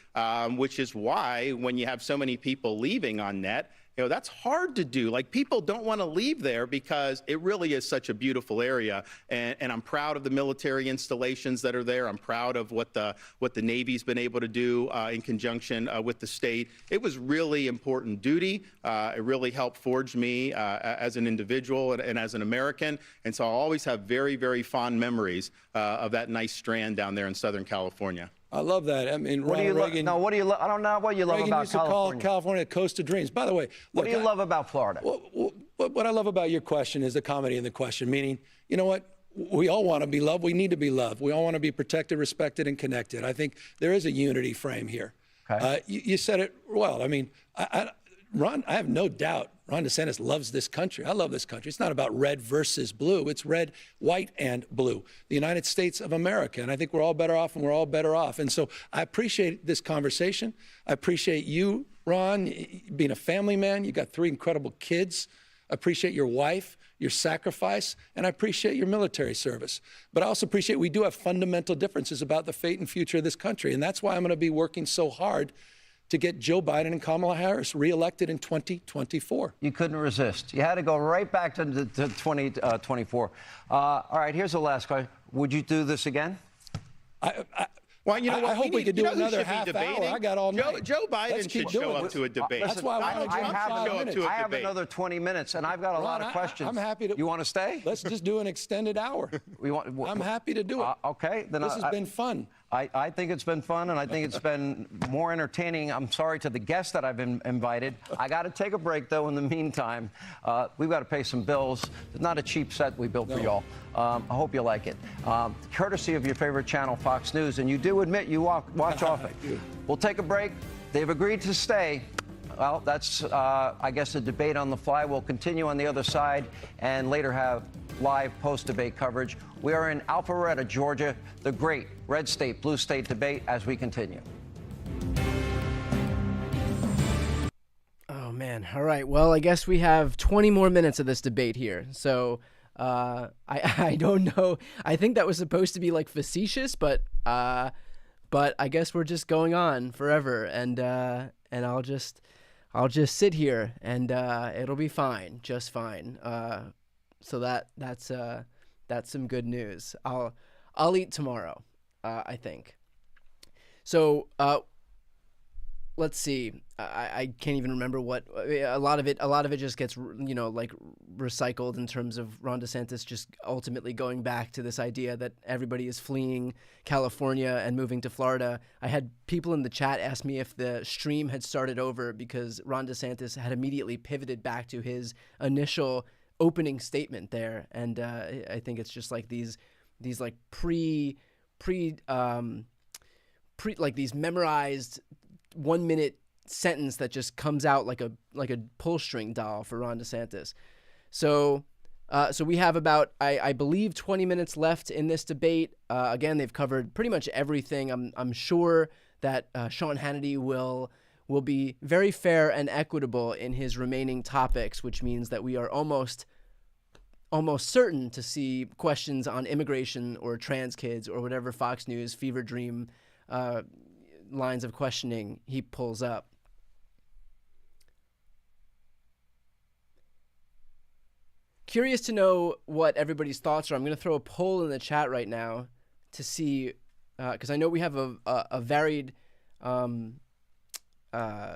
which is why when you have so many people leaving on net, that's hard to do. Like, people don't want to leave there because it really is such a beautiful area. And I'm proud of the military installations that are there. I'm proud of what the Navy's been able to do in conjunction with the state. It was really important duty. It really helped forge me as an individual and as an American. And so I'll always have very, very fond memories of that nice Strand down there in Southern California. I love that. I mean, what do you Reagan. No, what do you? I don't know what you love Reagan about used to California. call California Coast of Dreams. By the way, what do you love about Florida? What I love about your question is the comedy in the question. Meaning, you know what? We all want to be loved. We need to be loved. We all want to be protected, respected, and connected. I think there is a unity frame here. Okay. You said it well. I mean, Ron, I have no doubt Ron DeSantis loves this country. I love this country. It's not about red versus blue. It's red, white, and blue. The United States of America. And I think we're all better off, and we're all better off. And so I appreciate this conversation. I appreciate you, Ron, being a family man. You got 3 incredible kids. I appreciate your wife, your sacrifice, and I appreciate your military service. But I also appreciate we do have fundamental differences about the fate and future of this country. And that's why I'm going to be working so hard to get Joe Biden and Kamala Harris reelected in 2024. You couldn't resist. You had to go right back to 2024. All right, here's the last question. Would you do this again? Well, you know what? I hope we could do another half debating? hour. I got all night. Joe Biden should show up to a debate. That's why I want to I have another 20 minutes, and I've got a lot of questions. I'm happy to. You want to stay? Let's just do an extended hour. I'm happy to do it. Okay. Then this has been fun. I think it's been fun, and I think it's been more entertaining. I'm sorry to the guests that I've invited. I got to take a break, though, in the meantime. We've got to pay some bills. It's not a cheap set we built for y'all. I hope you like it. Courtesy of your favorite channel, Fox News, and you do admit you watch often. We'll take a break. They've agreed to stay. Well, that's, I guess, a debate on the fly. We'll continue on the other side and later have live post-debate coverage. We are in Alpharetta, Georgia, the great red state, blue state debate as we continue. Oh, man. All right. Well, I guess we have 20 more minutes of this debate here. So I don't know. I think that was supposed to be like facetious, but I guess we're just going on forever, and I'll just sit here and it'll be fine, just fine. So that's some good news. I'll eat tomorrow, I think. So let's see. I can't even remember what a lot of it just gets, like recycled in terms of Ron DeSantis just ultimately going back to this idea that everybody is fleeing California and moving to Florida. I had people in the chat ask me if the stream had started over because Ron DeSantis had immediately pivoted back to his initial opening statement there, and I think it's just like these like like these memorized 1 minute sentence that just comes out like a pull string doll for Ron DeSantis. So we have about I believe 20 minutes left in this debate. Again, they've covered pretty much everything. I'm sure that Sean Hannity will be very fair and equitable in his remaining topics, which means that we are almost certain to see questions on immigration or trans kids or whatever Fox News fever dream lines of questioning he pulls up. Curious to know what everybody's thoughts are. I'm going to throw a poll in the chat right now to see, because I know we have a varied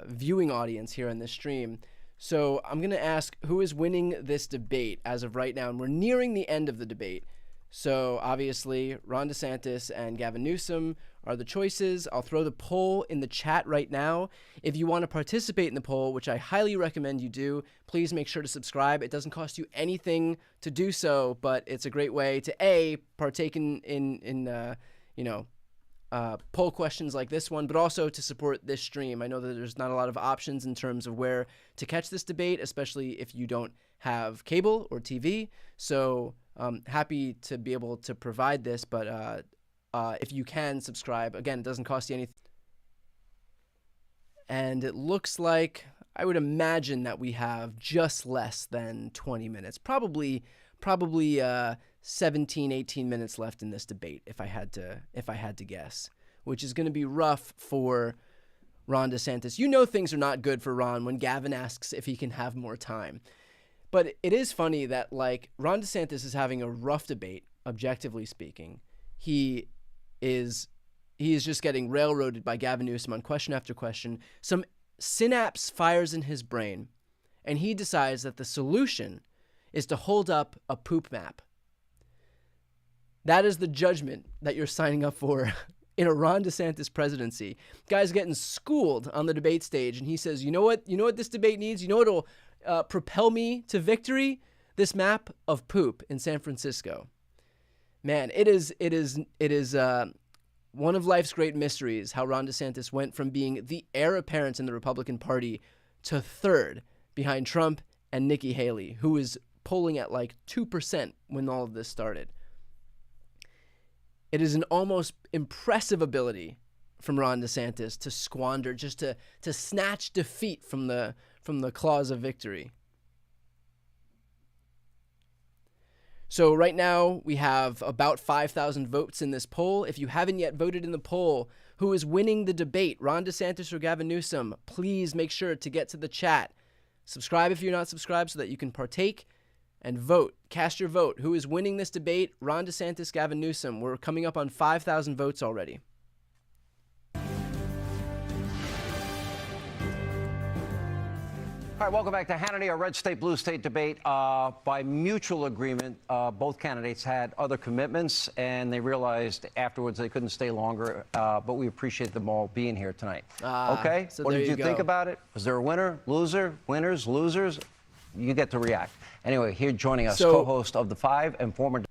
viewing audience here on this stream. So I'm going to ask who is winning this debate as of right now, and we're nearing the end of the debate. So obviously Ron DeSantis and Gavin Newsom are the choices. I'll throw the poll in the chat right now. If you want to participate in the poll, which I highly recommend you do, please make sure to subscribe. It doesn't cost you anything to do so, but it's a great way to partake in poll questions like this one, but also to support this stream. I know that there's not a lot of options in terms of where to catch this debate, especially if you don't have cable or TV. So happy to be able to provide this, but if you can subscribe, again, it doesn't cost you anything. And it looks like, I would imagine that we have just less than 20 minutes, probably 17, 18 minutes left in this debate, if I had to guess, which is going to be rough for Ron DeSantis. You know things are not good for Ron when Gavin asks if he can have more time. But it is funny that, like, Ron DeSantis is having a rough debate, objectively speaking. He is just getting railroaded by Gavin Newsom on question after question. Some synapse fires in his brain, and he decides that the solution is to hold up a poop map. That is the judgment that you're signing up for in a Ron DeSantis presidency. Guy's getting schooled on the debate stage, and he says, you know what this debate needs? You know what'll propel me to victory? This map of poop in San Francisco. Man, it is one of life's great mysteries how Ron DeSantis went from being the heir apparent in the Republican Party to third behind Trump and Nikki Haley, who was polling at like 2% when all of this started. It is an almost impressive ability from Ron DeSantis to squander, just to snatch defeat from the claws of victory. So right now we have about 5,000 votes in this poll. If you haven't yet voted in the poll, who is winning the debate, Ron DeSantis or Gavin Newsom? Please make sure to get to the chat. Subscribe if you're not subscribed so that you can partake and vote. Cast your vote. Who is winning this debate? Ron DeSantis, Gavin Newsom. We're coming up on 5,000 votes already. All right, welcome back to Hannity, our red state, blue state debate. By mutual agreement, both candidates had other commitments, and they realized afterwards they couldn't stay longer, but we appreciate them all being here tonight. Okay? So what did you go. think about it? Was there a winner, loser, winners, losers? You get to react. Anyway, here joining us, co-host of The Five and former...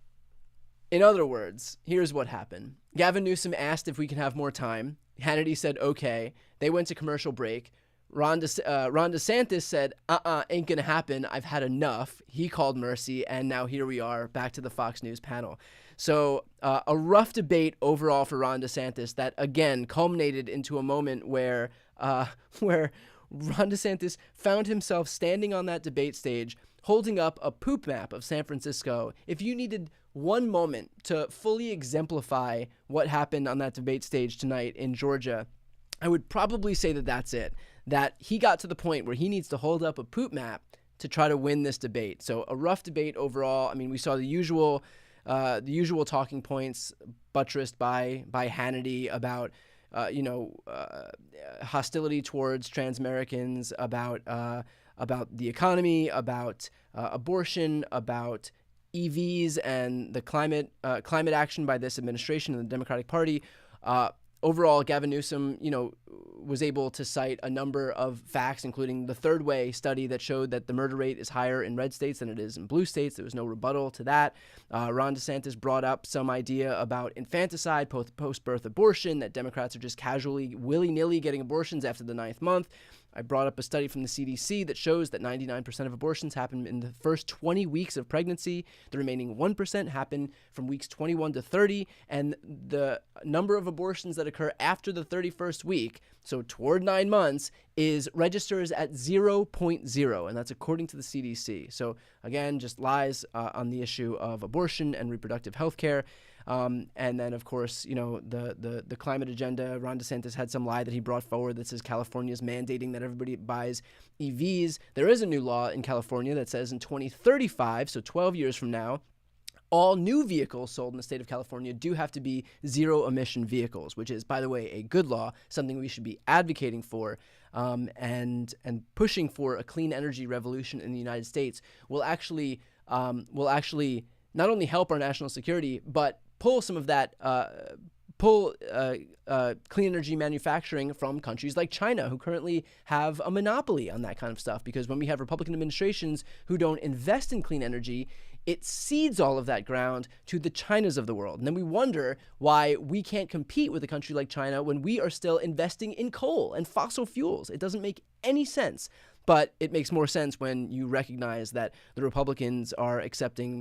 In other words, here's what happened. Gavin Newsom asked if we can have more time. Hannity said, okay. They went to commercial break. Ron DeSantis said, ain't gonna happen. I've had enough. He called mercy, and now here we are, back to the Fox News panel. So a rough debate overall for Ron DeSantis that, again, culminated into a moment where Ron DeSantis found himself standing on that debate stage, holding up a poop map of San Francisco. If you needed one moment to fully exemplify what happened on that debate stage tonight in Georgia, I would probably say that that's it. That he got to the point where he needs to hold up a poop map to try to win this debate. So a rough debate overall. I mean, we saw the usual talking points buttressed by Hannity about hostility towards trans Americans, about the economy, about abortion, about EVs and the climate action by this administration and the Democratic Party. Overall, Gavin Newsom, was able to cite a number of facts, including the Third Way study that showed that the murder rate is higher in red states than it is in blue states. There was no rebuttal to that. Ron DeSantis brought up some idea about infanticide, post-birth abortion, that Democrats are just casually, willy-nilly getting abortions after the 9th month. I brought up a study from the CDC that shows that 99% of abortions happen in the first 20 weeks of pregnancy. The remaining 1% happen from weeks 21 to 30. And the number of abortions that occur after the 31st week, so toward 9 months, registers at 0.0. And that's according to the CDC. So again, just lies on the issue of abortion and reproductive health care. And then, of course, the climate agenda. Ron DeSantis had some lie that he brought forward that says California is mandating that everybody buys EVs. There is a new law in California that says in 2035, so 12 years from now, all new vehicles sold in the state of California do have to be zero-emission vehicles, which is, by the way, a good law, something we should be advocating for, and pushing for a clean energy revolution in the United States will actually not only help our national security, but pull some of that, clean energy manufacturing from countries like China, who currently have a monopoly on that kind of stuff. Because when we have Republican administrations who don't invest in clean energy, it cedes all of that ground to the Chinas of the world. And then we wonder why we can't compete with a country like China when we are still investing in coal and fossil fuels. It doesn't make any sense. But it makes more sense when you recognize that the Republicans are accepting